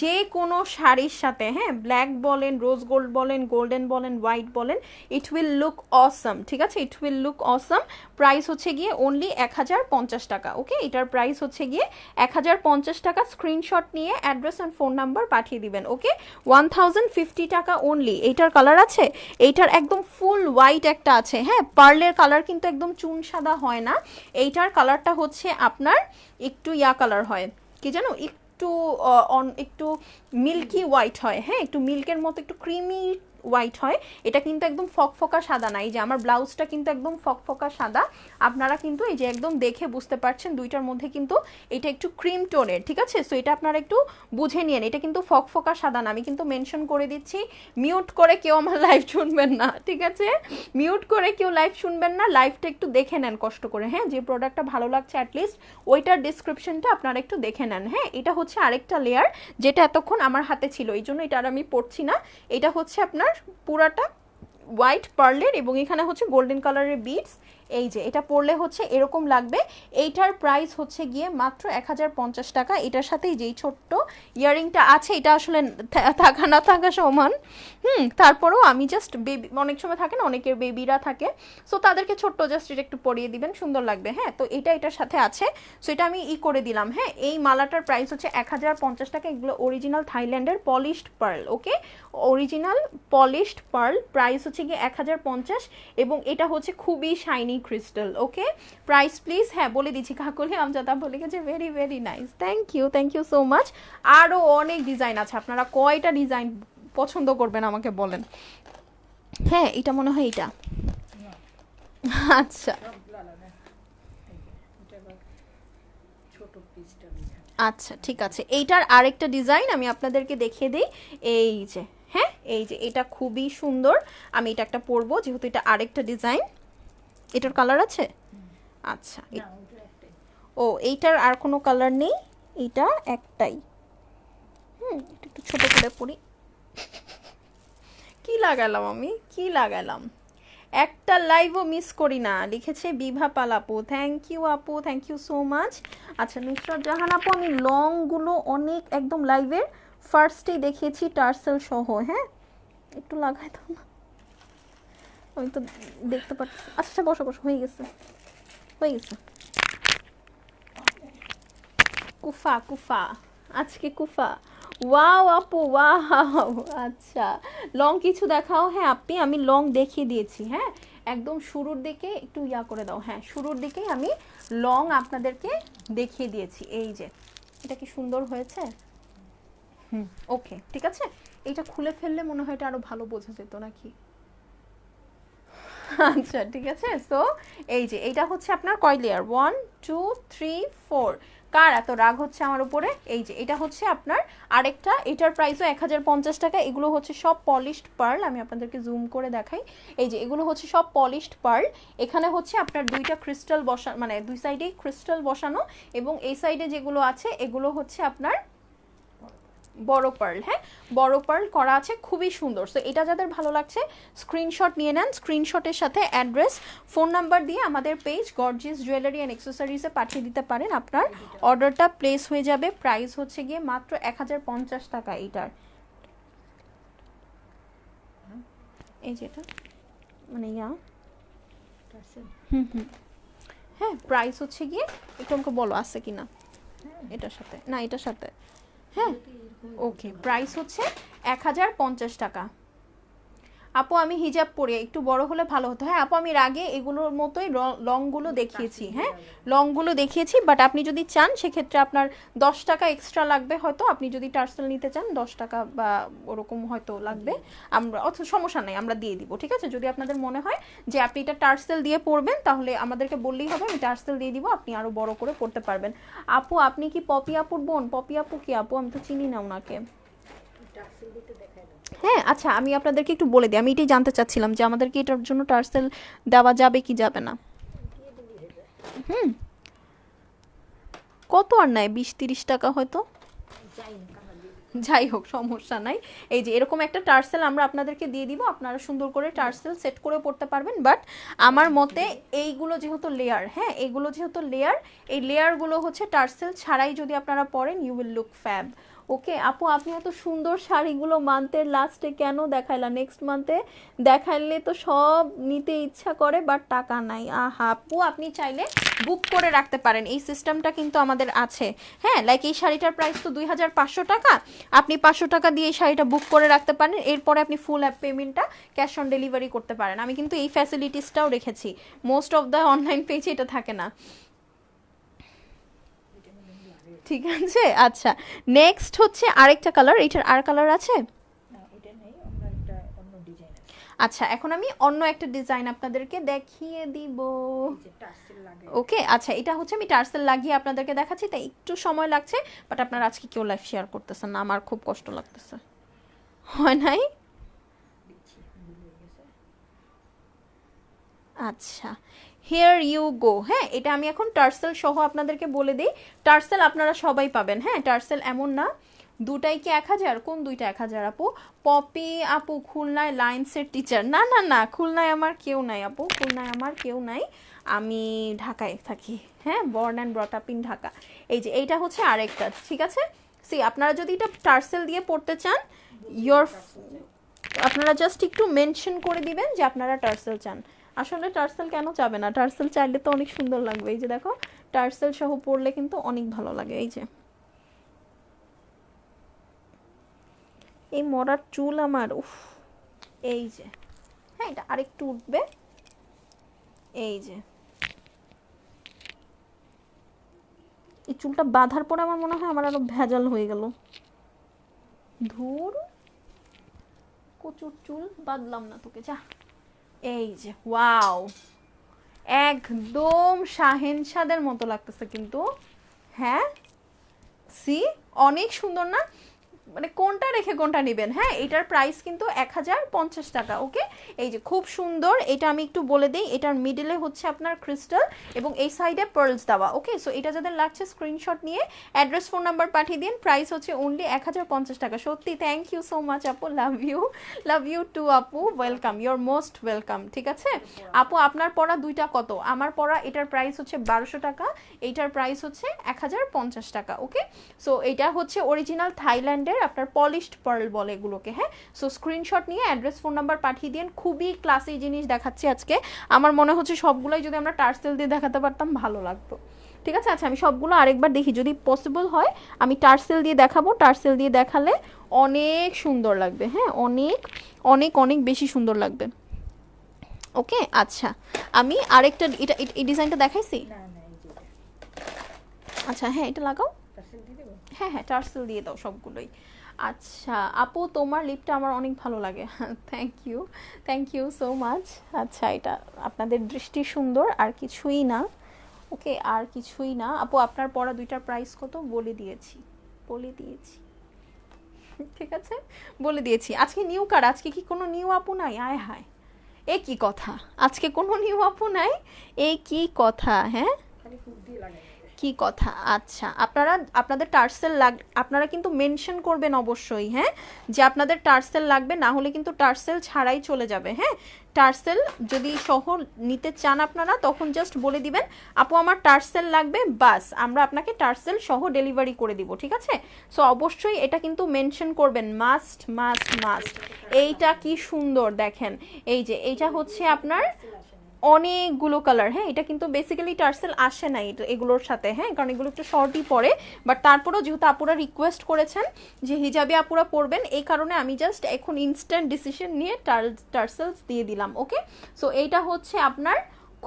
Speaker 1: যে কোনো শাড়ির সাথে, হ্যাঁ ব্ল্যাক বলেন, রোজ গোল্ড বলেন, গোল্ডেন বলেন, হোয়াইট বলেন, ইট উইল লুক অসম, ঠিক আছে, it will look Assam. Price হচ্ছে গিয়ে অনলি 1050 টাকা। ওকে, এটার প্রাইস হচ্ছে গিয়ে 1050 টাকা। স্ক্রিনশট নিয়ে অ্যাড্রেস অ্যান্ড ফোন নাম্বার পাঠিয়ে দিবেন। ওকে, 1050 টাকা অনলি। এইটার কালার আছে, এইটার একদম ফুল হোয়াইট একটা আছে, হ্যাঁ পার্লের কালার কিন্তু একদম চুন সাদা হয় না, এইটার কালারটা হচ্ছে আপনার একটু ইয়া কালার হয়, কি জানো, একটু একটু মিল্কি হোয়াইট হয়, হ্যাঁ একটু মিল্কের মতো একটু ক্রিমি হোয়াইট হয়। এটা কিন্তু একদম ফকফকা সাদা না, এই যে আমার ব্লাউজটা কিন্তু একদম ফকফকা সাদা। আপনারা কিন্তু এই যে একদম দেখে বুঝতে পারছেন দুইটার মধ্যে কিন্তু এটা একটু ক্রিম টোনের, ঠিক আছে। সো এটা আপনারা একটু বুঝে নিন, এটা কিন্তু ফকফকা সাদা না। আমি কিন্তু মেনশন করে দিচ্ছি, মিউট করে কেউ আমার লাইভ শুনবেন না, ঠিক আছে, মিউট করে কেউ লাইভ শুনবেন না, লাইভটা একটু দেখে নেন কষ্ট করে, হ্যাঁ যে প্রোডাক্টটা ভালো লাগছে অ্যাটলিস্ট ওইটার ডিসক্রিপশনটা আপনারা একটু দেখে নেন। হ্যাঁ এটা হচ্ছে আরেকটা লেয়ার যেটা এতক্ষণ আমার হাতে ছিল, এই জন্য এটা আর আমি পড়ছি না। এটা হচ্ছে আপনার পুরাটা হোয়াইট পার্লের এবং এখানে হচ্ছে গোল্ডেন কালারের বিডস। এই যে এটা পরলে হচ্ছে এরকম লাগবে। এইটার প্রাইস হচ্ছে গিয়ে মাত্র 1050 টাকা। এটার সাথে যেই ছোট্ট ইয়ারিংটা আছে এটা আসলে থাকা না থাকা সমান, তারপরেও আমি জাস্ট বেবি, অনেক সময় থাকে না অনেকের বেবিরা থাকে, সো তাদেরকে ছোট্ট জাস্ট এটা একটু পরিয়ে দিবেন, সুন্দর লাগবে। হ্যাঁ তো এটা এটার সাথে আছে, সো এটা আমি করে দিলাম। হ্যাঁ এই মালাটার প্রাইস হচ্ছে 1050 টাকা। এগুলো অরিজিনাল থাইল্যান্ডের polished pearl. Okay, original polished pearl, price হচ্ছে গিয়ে 1050 এবং এটা হচ্ছে খুবই shiny crystal. Okay, price please, হ্যাঁ বলে দিচ্ছি, কাকুলি আমজাদা বলে গেছে very very nice, thank you so much. আরও অনেক ডিজাইন আছে, আপনারা কয়টা ডিজাইন পছন্দ করবেন আমাকে বলেন। হ্যাঁ এটা মনে হয় এটা, আচ্ছা আচ্ছা ঠিক আছে। এইটার আরেকটা ডিজাইন আমি আপনাদেরকে দেখিয়ে দিই, এই যে, হ্যাঁ এই যে এটা খুবই সুন্দর। আমি এটা একটা পরবো যেহেতু এটা আরেকটা ডিজাইন। এটার কালার আছে, আচ্ছা ও এইটার আর কোনো কালার নেই, এইটা একটাই। একটু ছোট করে পরি, কি লাগালাম আমি, কি লাগালাম, একটা লাইভও মিস করি না, লিখেছে বিভা পাল আপু, থ্যাংক ইউ আপু, থ্যাংক ইউ সো মাচ। আচ্ছা নুসরাত জাহান আপু, আমি লংগুলো অনেক একদম লাইভের ফার্স্টেই দেখিয়েছি টার্সেল সহ, হ্যাঁ একটু লাগাই দাও না, আমি তো দেখতে পাচ্ছি। আচ্ছা বসো বসো, হয়ে গেছে হয়ে গেছে। কুফা কুফা, আজকে কুফা, ওয়াও আপু ওয়াও, আচ্ছা লং কিছু দেখাও। হ্যাঁ আপনি, আমি লং দেখিয়ে দিয়েছি, হ্যাঁ একদম শুরুর দিকে একটু ইয়া করে দাও, হ্যাঁ শুরুর দিকেই আমি লং আপনাদেরকে দেখিয়ে দিয়েছি। এই যে এটা কি সুন্দর হয়েছে, ওকে ঠিক আছে। এটা খুলে ফেললে মনে হয় এটা আরো ভালো বোঝা যেত নাকি, আচ্ছা ঠিক আছে। সো এই যে এইটা হচ্ছে আপনার কয় লেয়ার, 1 2 3 4, কার এত রাগ হচ্ছে আমার উপরে। এই যে এটা হচ্ছে আপনার আরেকটা, এটার প্রাইসও 1050 টাকা। এগুলো হচ্ছে সব পলিশড পার্ল, আমি আপনাদেরকে জুম করে দেখাই। এই যে এগুলো হচ্ছে সব পলিশড পার্ল। এখানে হচ্ছে আপনার দুইটা ক্রিস্টাল বসানো, মানে দুই সাইডেই ক্রিস্টাল বসানো, এবং এই সাইডে যেগুলো আছে এগুলো হচ্ছে আপনার বড় পার্ল, হ্যাঁ বড় পার্ল করা আছে, খুবই সুন্দর। সো এটা যাদের ভালো লাগছে স্ক্রিনশট নিয়ে নেন, স্ক্রিনশটের সাথে অ্যাড্রেস ফোন নাম্বার দিয়ে আমাদের পেজ গর্জিয়াস জুয়েলারি অ্যান্ড অ্যাক্সেসরিজে পাঠিয়ে দিতে পারেন, আপনার অর্ডারটা প্লেস হয়ে যাবে। প্রাইস হচ্ছে গিয়ে মাত্র 1050 টাকা এইটার। এই যেটা মানে ইয়া, হ্যাঁ প্রাইস হচ্ছে গিয়ে একটু আমাকে বলো আছে কিনা, এটার সাথে না এটার সাথে, হ্যাঁ ওকে প্রাইস হচ্ছে 1050 টাকা। আপু আমি হিজাব পরে একটু বড় হলে ভালো হতো। হ্যাঁ আপু আমি এর আগে এগুলোর মতোই লংগুলো দেখিয়েছি, হ্যাঁ লংগুলো দেখিয়েছি, বাট আপনি যদি চান সেক্ষেত্রে আপনার 10 টাকা এক্সট্রা লাগবে হয়তো, আপনি যদি টার্সেল নিতে চান 10 টাকা বা ওরকম হয়তো লাগবে, আমরা অত সমস্যা নাই আমরা দিয়ে দিব, ঠিক আছে। যদি আপনাদের মনে হয় যে আপনি এটা টার্সেল দিয়ে পরবেন তাহলে আমাদেরকে বললেই হবে, আমি টার্সেল দিয়ে দিব, আপনি আরও বড় করে পড়তে পারবেন। আপু আপনি কি পপি আপুর বোন? পপি আপু কি আপু, আমি তো চিনি না ওনাকে। হ্যাঁ আচ্ছা আমি আপনাদেরকে একটু বলে দিই, আমি এটাই জানতে চাচ্ছিলাম যে আমাদেরকে এটার জন্য টার্সেল দেওয়া যাবে কি যাবে না। কত আর নাই, 20-30 টাকা হয়তো। যাই হোক সমস্যা নাই। এই যে এরকম একটা টার্সেল আমরা আপনাদেরকে দিয়ে দিব, আপনারা সুন্দর করে টার্সেল সেট করে পড়তে পারবেন। বাট আমার মতে এইগুলো যেহেতু লেয়ার, হ্যাঁ এগুলো যেহেতু লেয়ার, এই লেয়ারগুলো হচ্ছে টার্সেল ছাড়াই যদি আপনারা পরেন ইউ উইল লুক ফ্যাব। ওকে আপু, আপনি এত সুন্দর শাড়িগুলো মান্থের লাস্টে কেন দেখাইলা? নেক্সট মান্থে দেখাইলে তো সব নিতে ইচ্ছা করে বাট টাকা নাই। আহা আপু, আপনি চাইলে বুক করে রাখতে পারেন, এই সিস্টেমটা কিন্তু আমাদের আছে। হ্যাঁ লাইক এই শাড়িটার প্রাইস তো 2500 টাকা, আপনি 500 টাকা দিয়ে এই শাড়িটা বুক করে রাখতে পারেন, এরপরে আপনি ফুল অ্যাপ পেমেন্টটা ক্যাশ অন ডেলিভারি করতে পারেন। আমি কিন্তু এই ফ্যাসিলিটিসটাও রেখেছি, মোস্ট অফ দ্য অনলাইন পেজে এটা থাকে না। ঠিক আছে, আচ্ছা নেক্সট হচ্ছে আরেকটা কালার, এটার আর কালার আছে? আচ্ছা এখন আমি অন্য একটা ডিজাইন আপনাদেরকে দেখিয়ে দিব। ওকে আচ্ছা, এটা হচ্ছে আমি টার্সেল লাগিয়ে আপনাদেরকে দেখাচ্ছি, তাই একটু সময় লাগছে। বাট আপনারা আজকে কেউ লাইভ শেয়ার করতেছেন না, আমার খুব কষ্ট লাগতেছে। হয় নাই? আচ্ছা হিয়ার ইউ গো। হ্যাঁ এটা আমি এখন টার্সেল সহ আপনাদেরকে বলে দিই, টার্সেল আপনারা সবাই পাবেন। হ্যাঁ টার্সেল এমন না দুটাই কি 1000, কোন দুইটা 1000 আপু? পপি আপু খুলনায় লাইন্সের টিচার, না না না খুলনায় আমার কেউ নাই আপু, খুলনায় আমার কেউ নাই, আমি ঢাকায় থাকি। হ্যাঁ born and brought up in Dhaka. এই যে এইটা হচ্ছে আরেকটা, ঠিক আছে। সি আপনারা যদি এটা টার্সেল দিয়ে পড়তে চান, ইয়োর আপনারা জাস্ট একটু মেনশন করে দিবেন যে আপনারা টার্সেল চান। আসলে টার্সেল কেন চাবে না, টার্সেল চাইলে তো অনেক সুন্দর লাগবে। এই যে দেখো টার্সেল সহ পরলে কিন্তু অনেক ভালো লাগে। এই যে এই মরার চুল আমার, উফ এই যে, হ্যাঁ এটা আরেকটু উঠবে। এই যে এই চুলটা বাঁধার পর আমার মনে হয় আমার আরো ভেজাল হয়ে গেল। ধুর কচুর চুল, বাদলাম না তোকে, যা। এই যে ওয়াও, একদম শাহেনশাদের মতো লাগতেছে কিন্তু। হ্যাঁ সি অনেক সুন্দর না? মানে কোনটা রেখে কোনটা নেবেন। হ্যাঁ এটার প্রাইস কিন্তু 1050 টাকা। ওকে এই যে খুব সুন্দর, এটা আমি একটু বলে দিই, এটার মিডলে হচ্ছে আপনার ক্রিস্টাল এবং এই সাইডে পার্লস দেওয়া। ওকে সো এটা যাদের লাগছে স্ক্রিনশট নিয়ে অ্যাড্রেস ফোন নাম্বার পাঠিয়ে দিন, প্রাইস হচ্ছে অনলি 1050 টাকা। সত্যি থ্যাংক ইউ সো মাচ আপু, লাভ ইউ টু আপু, ওয়েলকাম, ইউর মোস্ট ওয়েলকাম। ঠিক আছে আপু, আপনার পড়া দুইটা কত? আমার পড়া এটার প্রাইস হচ্ছে 1200 টাকা, এইটার প্রাইস হচ্ছে 1050 টাকা। ওকে সো এটা হচ্ছে অরিজিনাল থাইল্যান্ডের আপনার পলিশড পার্ল বলে এগুলোকে। হ্যাঁ সো স্ক্রিনশট নিয়ে অ্যাড্রেস ফোন নাম্বার পাঠিয়ে দিন। খুবই ক্লাসি জিনিস দেখাচ্ছি আজকে, আমার মনে হচ্ছে সবগুলোই যদি আমরা টার্সেল দিয়ে দেখাতে পারতাম ভালো লাগতো। ঠিক আছে আচ্ছা আমি সবগুলো আরেকবার দেখি, যদি পসিবল হয় আমি টার্সেল দিয়ে দেখাবো, টার্সেল দিয়ে দেখালে অনেক সুন্দর লাগবে। হ্যাঁ অনেক অনেক অনেক বেশি সুন্দর লাগবে। ওকে আচ্ছা আমি আরেকটা, এটা এই ডিজাইনটা দেখাইছি। আচ্ছা হ্যাঁ এটা লাগাও, হ্যাঁ হ্যাঁ টার্সেল দিয়ে দাও সবগুলোই। আচ্ছা আপু তোমার লিপটা আমার অনেক ভালো লাগে, থ্যাংক ইউ সো মাচ। আচ্ছা এটা আপনাদের দৃষ্টি সুন্দর, আর কিছুই না। ওকে আর কিছুই না আপু, আপনার পড়া দুইটার প্রাইস কত? বলে দিয়েছি ঠিক আছে বলে দিয়েছি। আজকে নিউ কার, আজকে কি কোনো নিউ আপু নাই? আয় হায় এ কি কথা, আজকে কোনো নিউ আপু নাই, এই কি কথা? হ্যাঁ কি কথা? আচ্ছা আপনারা আপনাদের টার্সেল আপনারা কিন্তু মেনশন করবেন অবশ্যই, হ্যাঁ যে আপনাদের টার্সেল লাগবে, না হলে কিন্তু টার্সেল ছাড়াই চলে যাবে। হ্যাঁ টার্সেল যদি সহ নিতে চান আপনারা তখন জাস্ট বলে দিবেন আপু আমার টার্সেল লাগবে, বাস আমরা আপনাকে টার্সেল সহ ডেলিভারি করে দিব। ঠিক আছে সো অবশ্যই এটা কিন্তু মেনশন করবেন, মাস্ট মাস্ট মাস্ট। এইটা কি সুন্দর দেখেন, এই যে এইটা হচ্ছে আপনার অনেকগুলো কালার। হ্যাঁ এটা কিন্তু বেসিক্যালি টার্সেল আসে না এগুলোর সাথে, হ্যাঁ কারণ এগুলো একটু শর্টই পরে, বাট তারপরেও যেহেতু আপুরা রিকোয়েস্ট করেছেন যে হিজাবি আপুরা পরবেন, এই কারণে আমি জাস্ট এখন ইনস্ট্যান্ট ডিসিশন নিয়ে টার্সেলস দিয়ে দিলাম। ওকে সো এইটা হচ্ছে আপনার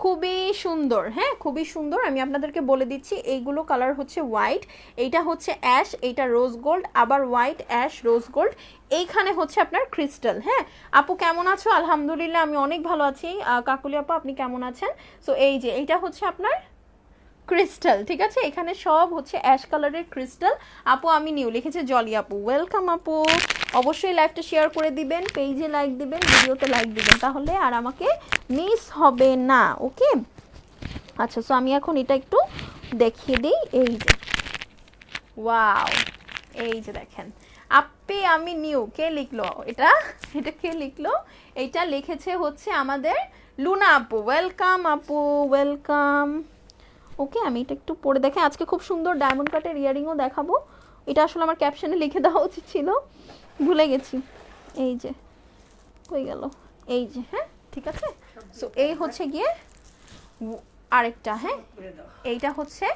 Speaker 1: খুবই সুন্দর, হ্যাঁ খুবই সুন্দর। আমি আপনাদেরকে বলে দিচ্ছি এইগুলো কালার হচ্ছে হোয়াইট, এইটা হচ্ছে অ্যাশ, এইটা রোজ গোল্ড, আবার হোয়াইট অ্যাশ রোজ গোল্ড, এইখানে হচ্ছে আপনার ক্রিস্টাল। হ্যাঁ আপু কেমন আছো? আলহামদুলিল্লাহ আমি অনেক ভালো আছি। কাকুলি আপু আপনি কেমন আছেন? সো এই যে এইটা হচ্ছে আপনার ক্রিস্টাল। ঠিক আছে এখানে সব হচ্ছে অ্যাশ কালারের ক্রিস্টাল। আপু আমি নিউ লিখেছে জলি আপু, ওয়েলকাম আপু। অবশ্যই লাইভটা শেয়ার করে দিবেন, পেজে লাইক দিবেন, ভিডিওতে লাইক দিবেন, তাহলে আর আমাকে মিস হবে না। ওকে আচ্ছা সো আমি এখন এটা একটু দেখিয়ে দিই। এই যে ওয়াও, এই যে দেখেন আপি আমি নিউ, কে লিখলো এটা? এটা কে লিখলো? এটা লিখেছে হচ্ছে আমাদের লুনা আপু। ওয়েলকাম আপু, ওয়েলকাম। ওকে, আমি এটা একটু পরে দেখে, আজকে খুব সুন্দর ডায়মন্ড কাটের ইয়ারিংও দেখাবো। এটা আসলে আমার ক্যাপশনে লিখে দেওয়া উচিত ছিল, ভুলে গেছি। এই যে কই গেল, এই যে, হ্যাঁ ঠিক আছে। সো এই হচ্ছে গিয়ে আরেকটা, হ্যাঁ এইটা হচ্ছে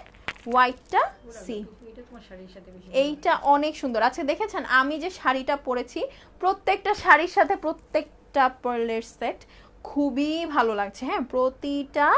Speaker 1: হোয়াইটটা সি, এইটা অনেক সুন্দর। আচ্ছা দেখেছেন আমি যে শাড়িটা পরেছি, প্রত্যেকটা শাড়ির সাথে প্রত্যেকটা পার্লের সেট খুবই ভালো লাগছে। হ্যাঁ, প্রতিটা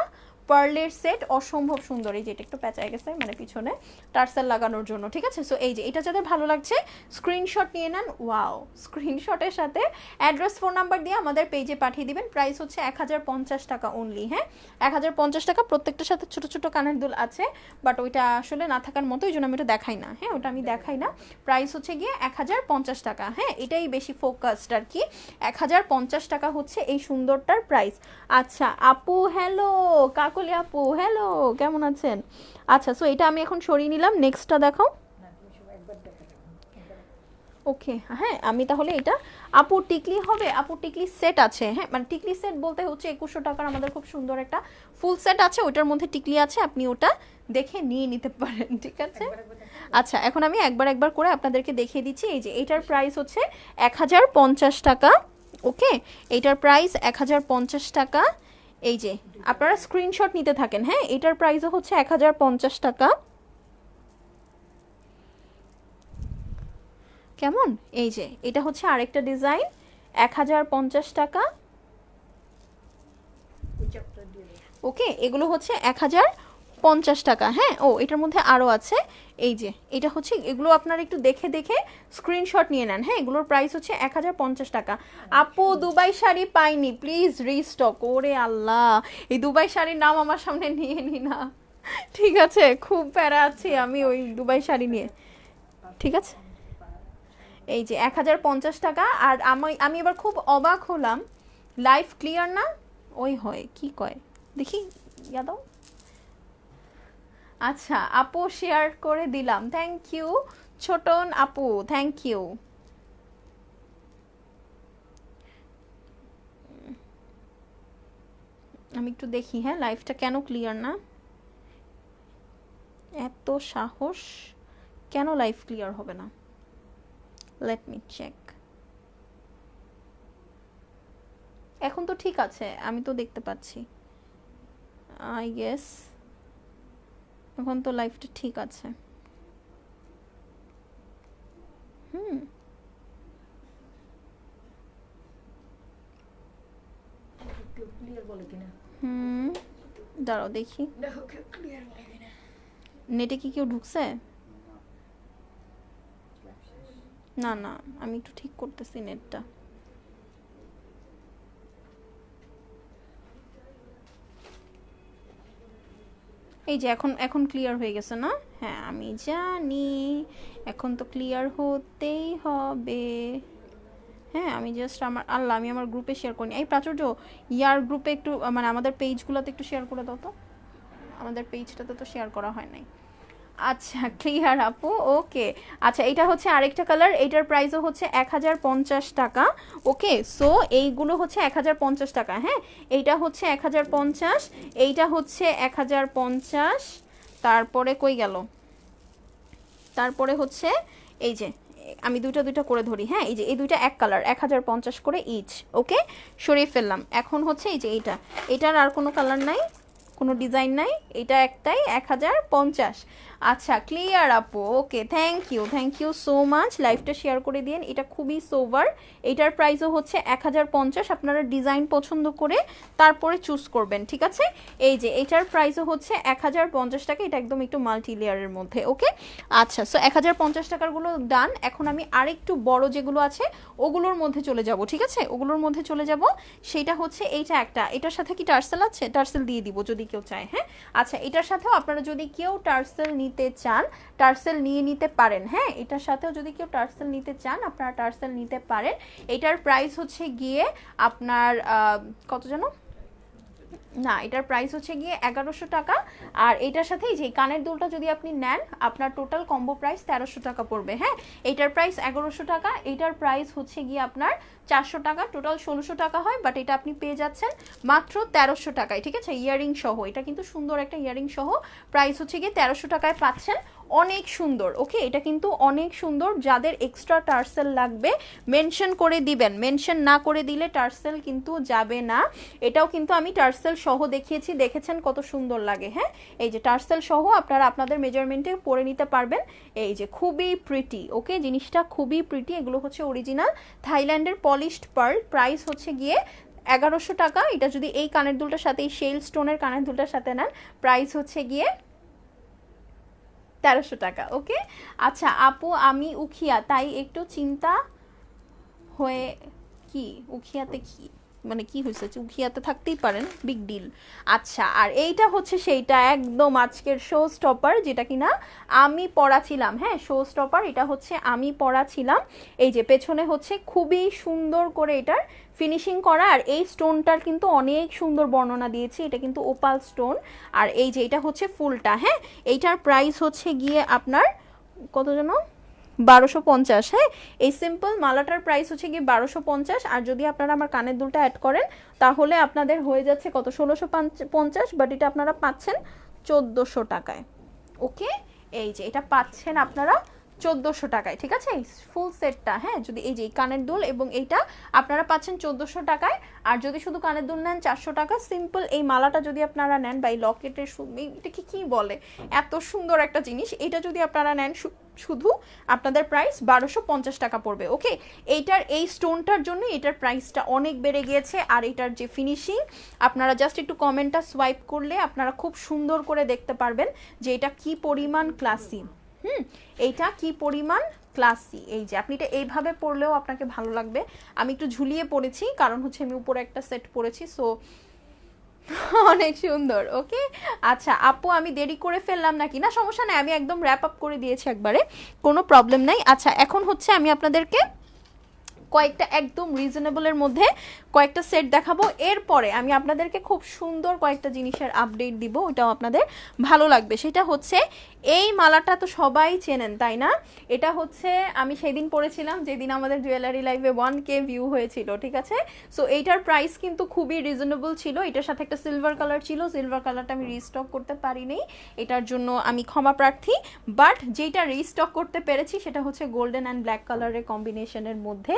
Speaker 1: পার্লের সেট অসম্ভব সুন্দর। এই যে এটা একটু প্যাঁচায় গেছে মানে পিছনে টার্সেল লাগানোর জন্য, ঠিক আছে। সো এই যে এটা যাদের ভালো লাগছে স্ক্রিনশট নিয়ে নেন। ওয়াও, স্ক্রিনশটের সাথে অ্যাড্রেস ফোন নাম্বার দিয়ে আমাদের পেজে পাঠিয়ে দিবেন। প্রাইস হচ্ছে 1050 টাকা অনলি। হ্যাঁ, 1050 টাকা। প্রত্যেকটার সাথে ছোট ছোট কানের দুল আছে, বাট ওইটা আসলে না থাকার মতো, এই জন্য আমি ওটা দেখাই না। হ্যাঁ, ওটা আমি দেখাই না। প্রাইস হচ্ছে গিয়ে 1050 টাকা। হ্যাঁ, এটাই বেশি ফোকাসড আর কি। 1050 টাকা হচ্ছে এই সুন্দরটার প্রাইস। আচ্ছা আপু হ্যালো, কাকলি আপু হ্যালো, কেমন আছেন? আচ্ছা, সো এটা আমি এখন সরিয়ে নিলাম। নেক্সটটা দেখাও। ওকে, হ্যাঁ আমি তাহলে এটা, আপু টিকলি হবে? আপু টিকলি সেট আছে। হ্যাঁ, মানে টিকলি সেট বলতে হচ্ছে 2100 টাকার আমাদের খুব সুন্দর একটা ফুল সেট আছে, ওটার মধ্যে টিকলি আছে, আপনি ওটা দেখে নিয়ে নিতে পারেন, ঠিক আছে। আচ্ছা, এখন আমি একবার করে আপনাদেরকে দেখিয়ে দিচ্ছি। এই যে এটার প্রাইস হচ্ছে 1050 টাকা। ওকে, এইটার প্রাইস 1050 টাকা। এই যে আপনারা স্ক্রিনশট নিতে থাকেন। হ্যাঁ, এটার প্রাইসও হচ্ছে 1050 টাকা। কেমন? এই যে এটা হচ্ছে আরেকটা ডিজাইন, 1050 টাকা। ওকে, এগুলো হচ্ছে 1050 টাকা। হ্যাঁ, ও এটার মধ্যে আরও আছে। এই যে এটা হচ্ছে, এগুলো আপনারা একটু দেখে দেখে স্ক্রিনশট নিয়ে নেন। হ্যাঁ, এগুলোর প্রাইস হচ্ছে 1050 টাকা। আপু দুবাই শাড়ি পাইনি, প্লিজ রিস্টক। ওরে আল্লাহ, এই দুবাই শাড়ির নাম আমার সামনে নিয়ে নি না, ঠিক আছে। খুব প্যারা আছি আমি ওই দুবাই শাড়ি নিয়ে, ঠিক আছে। এই যে 1050 টাকা। আর আমি এবার খুব অবাক হলাম, লাইভ ক্লিয়ার না? ওই হয় কি কয় দেখি, ইয়াদাও। আচ্ছা আপু শেয়ার করে দিলাম, থ্যাংক ইউ ছোটন আপু, থ্যাংক ইউ। আমি একটু দেখি, হ্যাঁ লাইভটা কেন ক্লিয়ার না, এত সাহস, কেন লাইভ ক্লিয়ার হবে না? Let me check. এখন তো ঠিক আছে, আমি তো দেখতে পাচ্ছি, আই গেস এখন তো লাইভটা ঠিক আছে। দাঁড়াও দেখি, নেটে কি কেউ ঢুকছে? না না, আমি একটু ঠিক করতেছি নেটটা। এই যে এখন ক্লিয়ার হয়ে গেছে না? হ্যাঁ আমি জানি, এখন তো ক্লিয়ার হতেই হবে। হ্যাঁ, আমি জাস্ট আমি আমার গ্রুপে শেয়ার করিনি। এই প্রাচুর্য, ইয়ার গ্রুপে একটু মানে আমাদের পেজগুলোতে একটু শেয়ার করে দাও তো, আমাদের পেজটাতে তো শেয়ার করা হয় নাই। আচ্ছা ক্লিয়ার আপু, ওকে। আচ্ছা এটা হচ্ছে আরেকটা কালার, এইটার প্রাইসও হচ্ছে 1050 টাকা। ওকে, সো এইগুলো হচ্ছে 1050 টাকা। হ্যাঁ, এইটা হচ্ছে 1050, এইটা হচ্ছে 1050, তারপরে কই গেল, তারপরে হচ্ছে এই যে আমি দুইটা করে ধরি। হ্যাঁ, এই যে এই দুইটা এক কালার, 1050 করে ইচ। ওকে, সরিয়ে ফেললাম। এখন হচ্ছে এই যে এটার আর কোনো কালার নাই, কোনো ডিজাইন নাই, এটা একটাই 1050। আচ্ছা ক্লিয়ার আপু, okay thank you so much. লাইভটা শেয়ার করে দিন, এটা খুবই সোভার। এটার প্রাইসও হচ্ছে 1050। আপনারা ডিজাইন পছন্দ করে তারপরে চুজ করবেন, ঠিক আছে। এই যে এটার প্রাইসও হচ্ছে 1050 টাকা, এটা একদম একটু মাল্টি লেয়ারের মধ্যে। ওকে, আচ্ছা সো 1050 টাকারগুলো ডান। এখন আমি আরেকটু বড় যেগুলো আছে ওগুলোর মধ্যে চলে যাব, ঠিক আছে, ওগুলোর মধ্যে চলে যাব। সেটা হচ্ছে এইটা একটা, এটার সাথে কি টার্সেল আছে? টার্সেল দিয়ে দিব যদি কেউ চায়। হ্যাঁ, আচ্ছা এটার সাথেও আপনারা যদি কেউ টার্সেল নিতে চান, টার্সেল নিয়ে নিতে পারেন। হ্যাঁ, এটার সাথেও যদি কেউ টার্সেল নিতে চান আপনারা টার্সেল নিতে পারেন। এটার প্রাইস হচ্ছে গিয়ে আপনার কত জানো, না, এটার প্রাইস হচ্ছে গিয়ে 1100 টাকা। আর এটার সাথে যে কানের দুলটা যদি আপনি নেন, আপনার টোটাল কম্বো প্রাইস 1300 টাকা পড়বে। হ্যাঁ, এটার প্রাইস 1100 টাকা, এটার প্রাইস হচ্ছে গিয়ে আপনার 400 টাকা, টোটাল 1600 টাকা হয়, বাট এটা আপনি পেয়ে যাচ্ছেন মাত্র 1300 টাকায়। ঠিক আছে, ইয়ারিং সহ, এটা কিন্তু সুন্দর একটা ইয়ারিং সহ প্রাইস হচ্ছে গিয়ে 1300 টাকায় পাচ্ছেন। অনেক সুন্দর। ওকে, এটা কিন্তু অনেক সুন্দর। যাদের এক্সট্রা টার্সেল লাগবে মেনশন করে দিবেন, মেনশন না করে দিলে টার্সেল কিন্তু যাবে না। এটাও কিন্তু আমি টার্সেল সহ দেখিয়েছি, দেখেছেন কত সুন্দর লাগে। হ্যাঁ, এই যে টার্সেল সহ আপনারা আপনাদের মেজারমেন্টে পরে নিতে পারবেন। এই যে খুবই প্রিটি। ওকে, জিনিসটা খুবই প্রিটি। এগুলো হচ্ছে অরিজিনাল থাইল্যান্ডের পলিশড পার্ল। প্রাইস হচ্ছে গিয়ে 1100 টাকা। এটা যদি এই কানের দুলটার সাথে, এই শেল স্টোনের কানের দুলটার সাথে নেন, প্রাইস হচ্ছে গিয়ে 1300 টাকা। ওকে, আচ্ছা আপু আমি উখিয়া, তাই একটু চিন্তা হয়ে। কি উখিয়াতে কি মানে কি হয়েছে? উখিয়াতে থাকতেই পারেন, বিগ ডিল। আচ্ছা, আর এইটা হচ্ছে সেইটা একদম আজকের শো স্টপার, যেটা কিনা আমি পড়াছিলাম। হ্যাঁ, শো স্টপার, এটা হচ্ছে আমি পড়াছিলাম। এই যে পেছনে হচ্ছে খুবই সুন্দর করে এটার ফিনিশিং করা, আর এই স্টোনটার কিন্তু অনেক সুন্দর বর্ণনা দিয়েছি। এটা কিন্তু ওপাল স্টোন, আর এই যে এটা হচ্ছে ফুলটা। হ্যাঁ, এইটার প্রাইস হচ্ছে গিয়ে আপনার কত যেন 1250। হ্যাঁ, এই সিম্পল মালাটার প্রাইস হচ্ছে গিয়ে 1250। আর যদি আপনারা আমার কানের দুলটা অ্যাড করেন তাহলে আপনাদের হয়ে যাচ্ছে কত, 1650, বাট এটা আপনারা পাচ্ছেন 1400 টাকায়। ওকে, এই যে এটা পাচ্ছেন আপনারা 1400 টাকায়। ঠিক আছে, ফুল সেটটা। হ্যাঁ, যদি এই যে কানের দুল এবং এইটা আপনারা পাচ্ছেন 1400 টাকায়। আর যদি শুধু কানের দুল নেন 400 টাকা। সিম্পল এই মালাটা যদি আপনারা নেন, বা এই লকেটের, এটাকে কি বলে, এত সুন্দর একটা জিনিস, এটা যদি আপনারা নেন শুধু আপনাদের প্রাইস 1250 টাকা পড়বে। ওকে, এইটার এই স্টোনটার জন্য এটার প্রাইসটা অনেক বেড়ে গিয়েছে। আর এটার যে ফিনিশিং, আপনারা জাস্ট একটু কমেন্টটা সোয়াইপ করলে আপনারা খুব সুন্দর করে দেখতে পারবেন যে এটা কি পরিমাণ ক্লাসি। এইটা কি পরিমাণ ক্লাসি। এই যে আপনি এটা এইভাবে পরলেও আপনাকে ভালো লাগবে। আমি একটু ঝুলিয়ে পরেছি, কারণ হচ্ছে আমি উপরে একটা সেট পরেছি, সো অনেক সুন্দর। ওকে, আচ্ছা আপু আমি দেরি করে ফেললাম নাকি? না, সমস্যা নেই, আমি একদম র্যাপ আপ করে দিয়েছি একবারে, কোনো প্রবলেম নাই। আচ্ছা, এখন হচ্ছে আমি আপনাদেরকে কয়েকটা একদম রিজনেবলের মধ্যে কয়েকটা সেট দেখাবো। এরপরে আমি আপনাদেরকে খুব সুন্দর কয়েকটা জিনিসের আপডেট দিব, ওটাও আপনাদের ভালো লাগবে। সেটা হচ্ছে এই মালাটা তো সবাই চেনেন, তাই না? এটা হচ্ছে আমি সেদিন পরেছিলাম যেদিন আমাদের জুয়েলারি লাইভে 1K ভিউ হয়েছিল। ঠিক আছে, সো এইটার প্রাইস কিন্তু খুবই রিজনেবল ছিল। এটার সাথে একটা সিলভার কালার ছিল, সিলভার কালারটা আমি রিস্টক করতে পারিনি, এটার জন্য আমি ক্ষমা প্রার্থী। বাট যেটা রিস্টক করতে পেরেছি সেটা হচ্ছে গোল্ডেন অ্যান্ড ব্ল্যাক কালারের কম্বিনেশনের মধ্যে।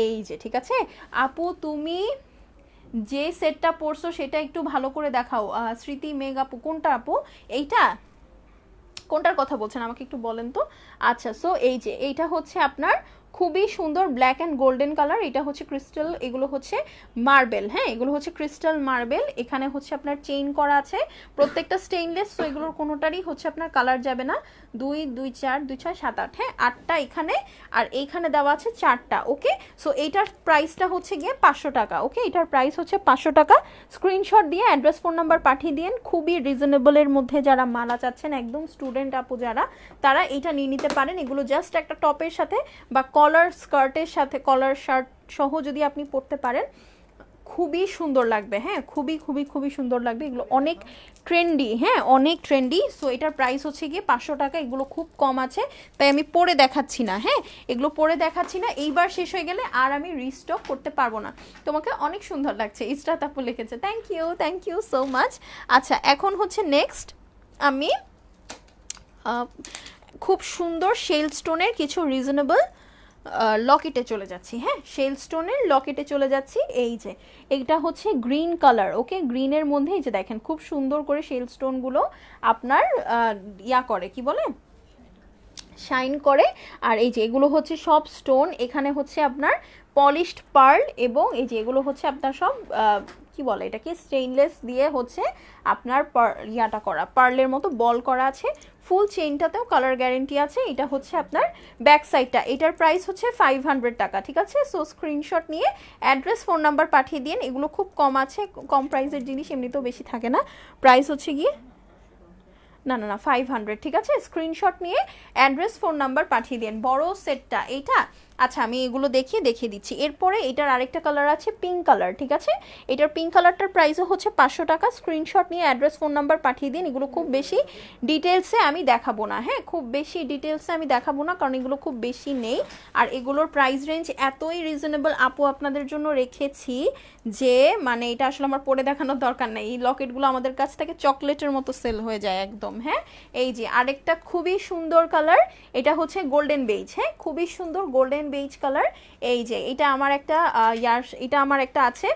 Speaker 1: এই যে, ঠিক আছে আপু, তুমি যে সেটটা পরছো সেটা একটু ভালো করে দেখাও। স্মৃতি মেঘ আপু, কোনটা আপু? এইটা কোনটার কথা বলছেন আমাকে একটু বলেন তো। আচ্ছা, সো এই যে এইটা হচ্ছে আপনার খুবই সুন্দর ব্ল্যাক অ্যান্ড গোল্ডেন কালার। এটা হচ্ছে ক্রিস্টাল, এগুলো হচ্ছে মার্বেল। হ্যাঁ, এগুলো হচ্ছে ক্রিস্টাল মার্বেল। এখানে হচ্ছে আপনার চেইন করা আছে, প্রত্যেকটা স্টেইনলেস, সো এগুলোর কোনোটারই হচ্ছে আপনার কালার যাবে না। 2 2 4 2 6 7 8, হ্যাঁ 8টা এখানে, আর এইখানে দেওয়া আছে 4টা। ওকে, সো এইটার প্রাইসটা হচ্ছে গিয়ে 500 টাকা। ওকে, এটার প্রাইস হচ্ছে 500 টাকা। স্ক্রিনশট দিয়ে অ্যাড্রেস, ফোন নাম্বার পাঠিয়ে দিন। খুবই রিজনেবলের মধ্যে যারা মালা চাচ্ছেন, একদম স্টুডেন্ট আপু যারা, তারা এটা নিয়ে নিতে পারেন। এগুলো জাস্ট একটা টপের সাথে বা কলার স্কার্টের সাথে, কলার শার্ট সহ যদি আপনি পরতে পারেন, খুবই সুন্দর লাগবে। হ্যাঁ, খুবই খুবই খুবই সুন্দর লাগবে। এগুলো অনেক ট্রেন্ডি, হ্যাঁ অনেক ট্রেন্ডি। সো এটার প্রাইস হচ্ছে গিয়ে 500 টাকা। এগুলো খুব কম আছে, তাই আমি পরে দেখাচ্ছি না। হ্যাঁ, এগুলো পরে দেখাচ্ছি না, এইবার শেষ হয়ে গেলে আর আমি রিস্টক করতে পারবো না। তোমাকে অনেক সুন্দর লাগছে, ইসরাত আপু লিখেছে, থ্যাংক ইউ সো মাচ। আচ্ছা, এখন হচ্ছে নেক্সট আমি খুব সুন্দর শেল স্টোনের কিছু রিজনেবল লকেটে চলে যাচ্ছি। হ্যাঁ, শেল স্টোনের লকেটে চলে যাচ্ছি। এই যে এটা হচ্ছে গ্রিন কালার। ওকে, গ্রিনের মধ্যে এই যে দেখেন খুব সুন্দর করে শেল স্টোনগুলো আপনার ইয়া করে, কি বলে, শাইন করে। আর এই যে এগুলো হচ্ছে সব স্টোন, এখানে হচ্ছে আপনার পলিশড পার্ল, এবং এই যে এগুলো হচ্ছে আপনার সব কি বলে এটাকে, স্টেইনলেস দিয়ে হচ্ছে আপনার ইয়াটা করা, পার্লের মতো বল করা আছে। ফুল চেইনটাতেও কালার গ্যারেন্টি আছে। এটা হচ্ছে আপনার ব্যাক সাইডটা। এটার প্রাইস হচ্ছে 500 টাকা। ঠিক আছে, সো স্ক্রিনশট নিয়ে অ্যাড্রেস, ফোন নাম্বার পাঠিয়ে দিন। এগুলো খুব কম আছে, কম প্রাইসের জিনিস এমনিতেও বেশি থাকে না। প্রাইস হচ্ছে গিয়ে না 500। ঠিক আছে, স্ক্রিনশট নিয়ে অ্যাড্রেস, ফোন নাম্বার পাঠিয়ে দিন। বড় সেটটা এইটা, আচ্ছা আমি এগুলো দেখিয়ে দিচ্ছি। এরপরে এটার আরেকটা কালার আছে পিঙ্ক কালার, ঠিক আছে? এটার পিঙ্ক কালারটার প্রাইসও হচ্ছে 500 টাকা। স্ক্রিনশট নিয়ে অ্যাড্রেস ফোন নাম্বার পাঠিয়ে দিন। এগুলো খুব বেশি ডিটেলসে আমি দেখাবো না, হ্যাঁ, খুব বেশি ডিটেলসে আমি দেখাবো না, কারণ এগুলো খুব বেশি নেই। আর এগুলোর প্রাইস রেঞ্জ এতই রিজনেবল আপু আপনাদের জন্য রেখেছি যে মানে এটা আসলে আমার পরে দেখানোর দরকার নেই। এই লকেটগুলো আমাদের কাছ থেকে চকলেটের মতো সেল হয়ে যায় একদম, হ্যাঁ। এই যে আরেকটা খুবই সুন্দর কালার, এটা হচ্ছে গোল্ডেন বেজ, হ্যাঁ, খুবই সুন্দর গোল্ডেন বেজ কালার। এই যে এটা আমার একটা এটা আমার একটা আছে,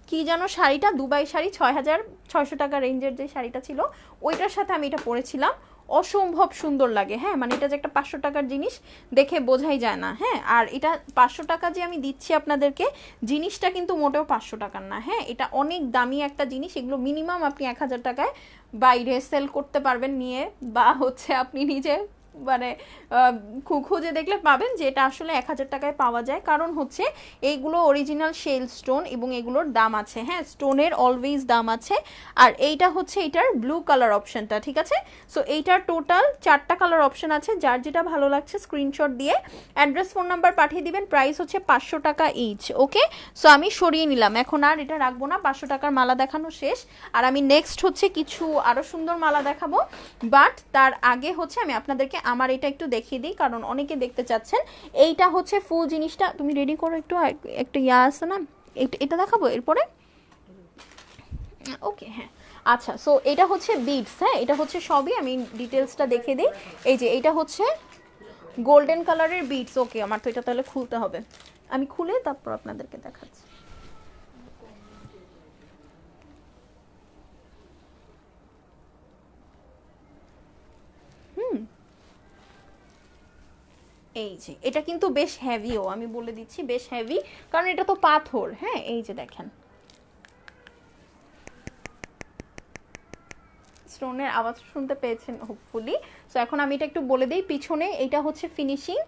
Speaker 1: কি যেন শাড়িটা, দুবাই শাড়ি 6600 টাকা রেঞ্জের যে শাড়িটা ছিল ওইটার সাথে আমি এটা পরেছিলাম, অসম্ভব সুন্দর লাগে, হ্যাঁ। মানে এটা যে একটা 500 টাকার জিনিস দেখে বোঝাই যায় না, হ্যাঁ। আর এটা 500 টাকা যে আমি দিচ্ছি আপনাদেরকে, জিনিসটা কিন্তু মোটেও 500 টাকার না, হ্যাঁ। এটা অনেক দামি একটা জিনিস, এগুলো মিনিমাম আপনি 1000 টাকায় বাইরে সেল করতে পারবেন নিয়ে, বা হচ্ছে আপনি নিজে মানে খুঁজে দেখলে পাবেন যে এটা আসলে 1000 টাকায় পাওয়া যায়। কারণ হচ্ছে এইগুলো অরিজিনাল শেল স্টোন এবং এগুলোর দাম আছে, হ্যাঁ, স্টোনের অলওয়েজ দাম আছে। আর এইটা হচ্ছে এটার ব্লু কালার অপশনটা, ঠিক আছে? সো এইটার টোটাল 4টা কালার অপশন আছে, যার যেটা ভালো লাগছে স্ক্রিনশট দিয়ে অ্যাড্রেস ফোন নাম্বার পাঠিয়ে দিবেন। প্রাইস হচ্ছে 500 টাকা ইচ, ওকে? সো আমি সরিয়ে নিলাম, এখন আর এটা রাখবো না, 500 টাকার মালা দেখানো শেষ। আর আমি নেক্সট হচ্ছে কিছু আরো সুন্দর মালা দেখাবো, বাট তার আগে হচ্ছে আমি আপনাদেরকে আমার এটা একটু দেখিয়ে দিই, কারণ অনেকে দেখতে চাচ্ছেন। এইটা হচ্ছে ফুল জিনিসটা, তুমি রেডি করো একটু, একটা ইয়া আছে না, এটা দেখাবো এরপরে, ওকে, হ্যাঁ। আচ্ছা, সো এটা হচ্ছে বিডস, হ্যাঁ, এটা হচ্ছে সবই, আমি ডিটেলসটা দেখে দিই। এই যে এটা হচ্ছে গোল্ডেন কালারের বিডস, ওকে। আমার তো এটা তাহলে খুলতে হবে, আমি খুলে তারপর আপনাদেরকে দেখাচ্ছি। এই যে এটা কিন্তু বেশ হেভিও, আমি বলে দিচ্ছি বেশ হেভি, কারণ এটা তো পাথর, হ্যাঁ। এই যে দেখেন স্টোনের আওয়াজ শুনতে পেয়েছেন হোপফুলি। সো এখন আমি এটা একটু বলে দিই, পিছনে এইটা হচ্ছে ফিনিশিং,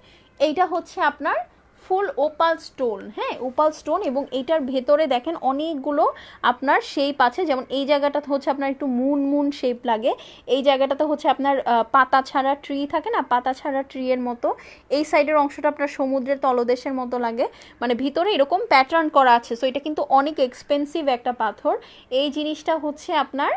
Speaker 1: এইটা হচ্ছে আপনার ফুল ওপাল স্টোন, হ্যাঁ, ওপাল স্টোন। এবং এইটার ভেতরে দেখেন অনেকগুলো আপনার শেপ আছে, যেমন এই জায়গাটাতে হচ্ছে আপনার একটু মুন মুন শেপ লাগে, এই জায়গাটাতে হচ্ছে আপনার পাতা ছাড়া ট্রি থাকে না, পাতা ছাড়া ট্রি এর মতো, এই সাইডের অংশটা আপনার সমুদ্রের তলদেশের মতো লাগে, মানে ভিতরে এরকম প্যাটার্ন করা আছে। সো এটা কিন্তু অনেক এক্সপেন্সিভ একটা পাথর। এই জিনিসটা হচ্ছে আপনার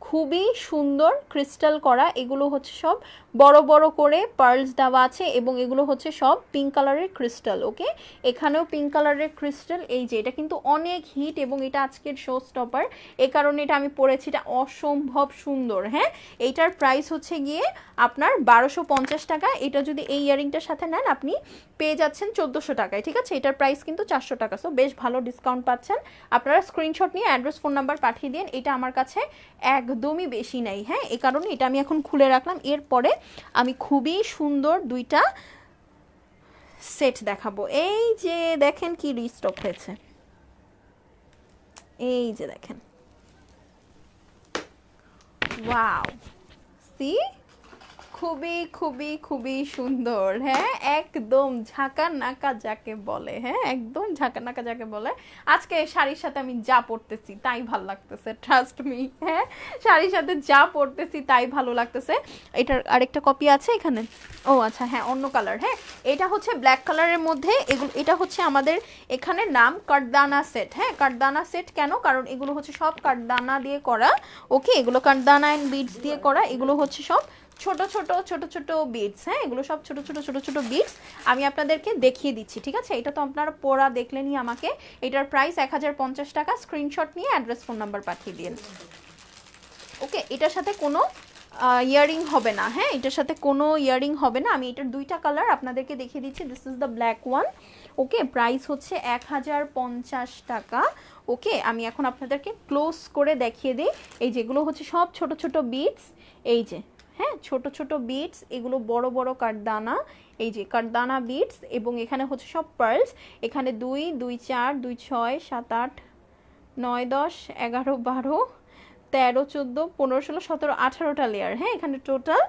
Speaker 1: খুবই সুন্দর ক্রিস্টাল করা, এগুলো হচ্ছে সব বড় বড় করে পার্লস দেওয়া আছে, এবং এগুলো হচ্ছে সব পিঙ্ক কালারের ক্রিস্টাল, ওকে। এখানেও পিঙ্ক কালারের ক্রিস্টাল। এই যে এটা কিন্তু অনেক হিট, এবং এটা আজকের শো স্টপার, এই কারণে এটা আমি পরেছি, এটা অসম্ভব সুন্দর, হ্যাঁ। এইটার প্রাইস হচ্ছে গিয়ে আপনার 1250 টাকা। এটা যদি এই ইয়ারিংটার সাথে নেন আপনি পেয়ে যাচ্ছেন 1400 টাকায়, ঠিক আছে? এটার প্রাইস কিন্তু 400 টাকা, সো বেশ ভালো ডিসকাউন্ট পাচ্ছেন। আপনারা স্ক্রিনশট নিয়ে অ্যাড্রেস ফোন নাম্বার পাঠিয়ে দিন। এটা আমার কাছে একদমই বেশি নেই, হ্যাঁ, এই কারণে এটা আমি এখন খুলে রাখলাম। এরপরে আমি খুবই সুন্দর দুইটা সেট দেখাবো। এই যে দেখেন কি রিস্টক হয়েছে, এই যে দেখেন, ওয়াও, সি, খুবই খুবই খুবই সুন্দর, হ্যাঁ, একদম ঝাঁকা নাকা যাকে বলে, হ্যাঁ, একদম ঝাঁকা নাকা যাকে বলে। আজকে শাড়ির সাথে আমি যা পরতেছি তাই ভালো লাগতেছে, ট্রাস্ট মি, হ্যাঁ, শাড়ির সাথে যা পরতেছি তাই ভালো লাগতেছে। এটার আরেকটা কপি আছে এখানে, ও আচ্ছা, হ্যাঁ, অন্য কালার, হ্যাঁ। এটা হচ্ছে ব্ল্যাক কালারের মধ্যে, এগুলো এটা হচ্ছে আমাদের এখানে নাম কাঠদানা সেট, হ্যাঁ। কাঠদানা সেট কেন? কারণ এগুলো হচ্ছে সব কাঠদানা দিয়ে করা, ওকে। এগুলো কাঠদানা এন্ড বিডস দিয়ে করা, এগুলো হচ্ছে সব ছোট ছোট ছোট ছোট বিটস, হ্যাঁ, এগুলো সব ছোট ছোট ছোট ছোট বিটস। আমি আপনাদেরকে দেখিয়ে দিচ্ছি, ঠিক আছে? এটা তো আপনারা পড়া দেখলেনই আমাকে। এটার প্রাইস 1050 টাকা। স্ক্রিনশট নিয়ে অ্যাড্রেস ফোন নাম্বার পাঠিয়ে দিন, ওকে। এটার সাথে কোনো ইয়ারিং হবে না, হ্যাঁ, এটার সাথে কোনো ইয়ারিং হবে না। আমি এটার দুইটা কালার আপনাদেরকে দেখিয়ে দিচ্ছি। This is the black one, okay. Price হচ্ছে 1050 টাকা, ওকে। আমি এখন আপনাদেরকে ক্লোজ করে দেখিয়ে দিই। এই যেগুলো হচ্ছে সব ছোট ছোট বিটস, এই যে, হ্যাঁ, ছোট ছোট বিটস, এগুলো বড় বড় কাঠদানা, এই যে কাঠদানা বিটস, এবং এখানে হচ্ছে সব পার্লস। এখানে 2 2 4 2 6 7 8 9 10 11 12 13 14 15 16 17 18টা লেয়ার, হ্যাঁ, এখানে টোটাল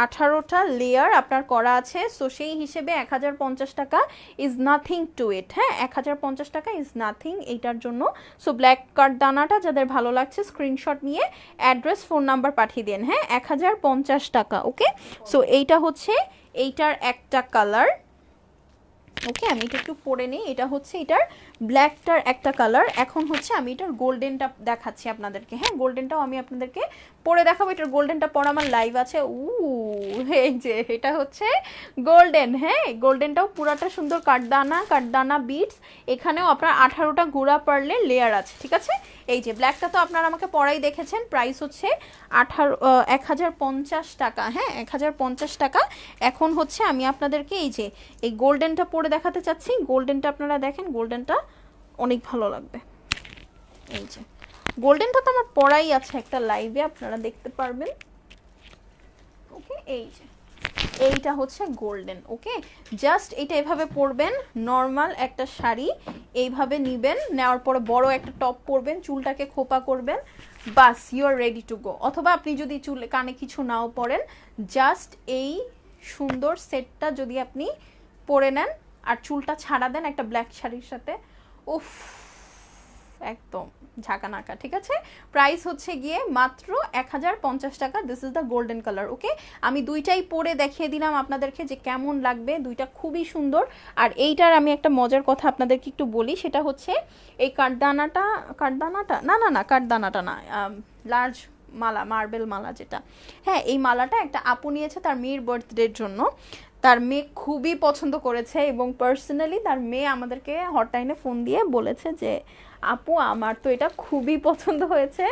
Speaker 1: 18টা লেয়ার আপনার করা আছে। সো সেই হিসেবে 1050 টাকা ইজ নাথিং টু ইট, হ্যাঁ, 1050 টাকা ইজ নাথিং এইটার জন্য। সো ব্ল্যাক কার্ড দানাটা যাদের ভালো লাগছে স্ক্রিনশট নিয়ে অ্যাড্রেস ফোন নাম্বার পাঠিয়ে দিন, হ্যাঁ, 1050 টাকা, ওকে। সো এইটা হচ্ছে এইটার একটা কালার, ওকে, আমি এটা একটু পরে নিই। এটা হচ্ছে এটার ব্ল্যাকটার একটা কালার। এখন হচ্ছে আমি এটার গোল্ডেনটা দেখাচ্ছি আপনাদেরকে। হ্যাঁ, গোল্ডেনটাও আমি আপনাদেরকে পরে দেখাবো। এটার গোল্ডেনটা পরে আমার লাইভ আছে। এই যে এটা হচ্ছে গোল্ডেন। হ্যাঁ, গোল্ডেনটাও পুরাটা সুন্দর কাঠদানা কাঠদানা বিটস। এখানেও আপনার 18টা গুঁড়া পার্লের লেয়ার আছে, ঠিক আছে। এই যে ব্ল্যাকটা তো আপনারা আমাকে পরাই দেখেছেন। প্রাইস হচ্ছে 1050 টাকা। হ্যাঁ, 1050 টাকা। এখন হচ্ছে আমি আপনাদেরকে এই যে এই গোল্ডেনটা পরে দেখাতে চাচ্ছি। গোল্ডেনটা আপনারা দেখেন, গোল্ডেনটা অনেক ভালো লাগবে। এই যে গোল্ডেনটা তো আমার পরাই আছে একটা লাইভে, আপনারা দেখতে পারবেন। ওকে, এই যে এইটা হচ্ছে গোল্ডেন। ওকে, জাস্ট এটা এভাবে পরবেন, নর্মাল একটা শাড়ি এইভাবে নিবেন, নেওয়ার পরে বড় একটা টপ পরবেন, চুলটাকে খোপা করবেন, বাস you are ready to go. অথবা আপনি যদি চুলে কানে কিছু নাও পরেন, জাস্ট এই সুন্দর সেটটা যদি আপনি পরে নেন আর চুলটা ছাড়া দেন একটা ব্ল্যাক শাড়ির সাথে, উফ, একদম ঝাঁকানাকা, ঠিক আছে। প্রাইস হচ্ছে গিয়ে মাত্র 1050 টাকা। This is the golden colour. Okay, আমি দুইটাই পরে দেখিয়ে দিলাম আপনাদেরকে যে কেমন লাগবে। দুইটা খুবই সুন্দর। আর এইটার আমি একটা মজার কথা আপনাদেরকে একটু বলি, সেটা হচ্ছে এই কাঠদানাটা না, লার্জ মালা, মার্বেল মালা যেটা, হ্যাঁ, এই মালাটা একটা আপু নিয়েছে তার মেয়ের বার্থডের জন্য। তার মেয়ে খুবই পছন্দ করেছে এবং পার্সোনালি তার মেয়ে আমাদেরকে হটলাইনে ফোন দিয়ে বলেছে যে আপু আমার তো এটা খুবই পছন্দ হয়েছে,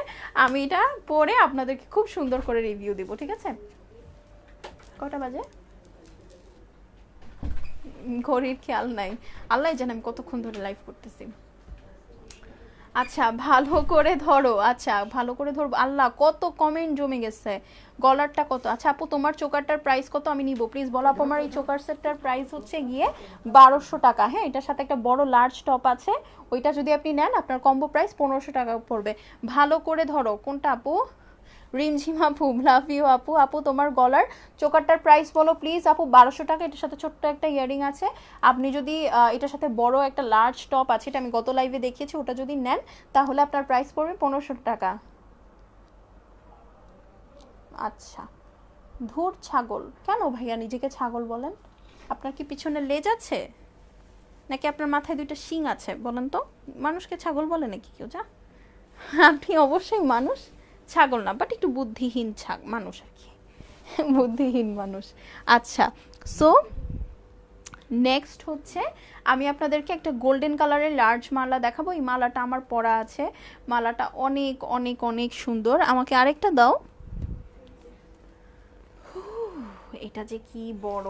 Speaker 1: আমি এটা পরে আপনাদেরকে খুব সুন্দর করে রিভিউ দিব, ঠিক আছে। কটা বাজে ঘড়ির খেয়াল নাই, আল্লাহ জানে আমি কতক্ষণ ধরে লাইভ করতেছি। আচ্ছা, ভালো করে ধরো, আচ্ছা ভালো করে ধরবো। আল্লাহ, কত কমেন্ট জমে গেছে। গলারটা কত? আচ্ছা আপু, তোমার চোকারটার প্রাইস কত আমি নিব, প্লিজ বলো আপু। আমার এই চোকার সেটটার প্রাইস হচ্ছে গিয়ে 1200 টাকা। হ্যাঁ, এটার সাথে একটা বড় লার্জ টপ আছে, ওইটা যদি আপনি নেন আপনার কম্বো প্রাইস 1500 টাকা পড়বে। ভালো করে ধরো। কোনটা আপু? রিমঝিম আপু, লাভ ইউ আপু। আপু তোমার গলার চোকারটার প্রাইস বলো প্লিজ আপু। 1200 টাকা। এটার সাথে ছোট্ট একটা ইয়ারিং আছে। আপনি যদি এটার সাথে বড় একটা লার্জ টপ আছে, এটা আমি গত লাইভে দেখিয়েছি, ওটা যদি নেন তাহলে আপনার প্রাইস পড়বে 1500 টাকা। আচ্ছা, ধুর ছাগল কেন ভাইয়া নিজেকে ছাগল বলেন? আপনার কি পিছনে লেজ আছে নাকি আপনার মাথায় দুইটা শিং আছে বলেন তো? মানুষকে ছাগল বলে নাকি কেউ? যা, আপনি অবশ্যই মানুষ, ছাগল না, বাট একটু বুদ্ধিহীন মানুষ আর কি, বুদ্ধিহীন মানুষ। আচ্ছা, সো নেক্সট হচ্ছে আমি আপনাদেরকে একটা গোল্ডেন কালারের লার্জ মালা দেখাবো। এই মালাটা আমার পরা আছে, মালাটা অনেক অনেক অনেক সুন্দর। আমাকে আরেকটা দাও। এটা যে কি বড়,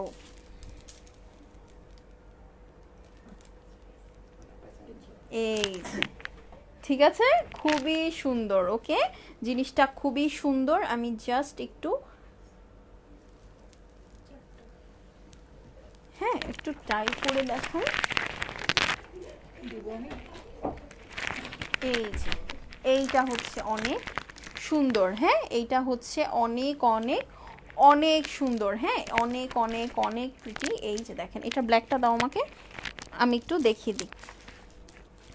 Speaker 1: এই ঠিক আছে, খুবই সুন্দর। ওকে, জিনিসটা খুবই সুন্দর। আমি জাস্ট একটু, হ্যাঁ একটু ট্রাই করে দেখুন। এই যে এইটা হচ্ছে অনেক সুন্দর। হ্যাঁ, এইটা হচ্ছে অনেক অনেক অনেক সুন্দর। হ্যাঁ, অনেক অনেক অনেক প্রিটি। এই যে দেখেন, এটা ব্ল্যাকটা দাও আমাকে, আমি একটু দেখিয়ে দিই,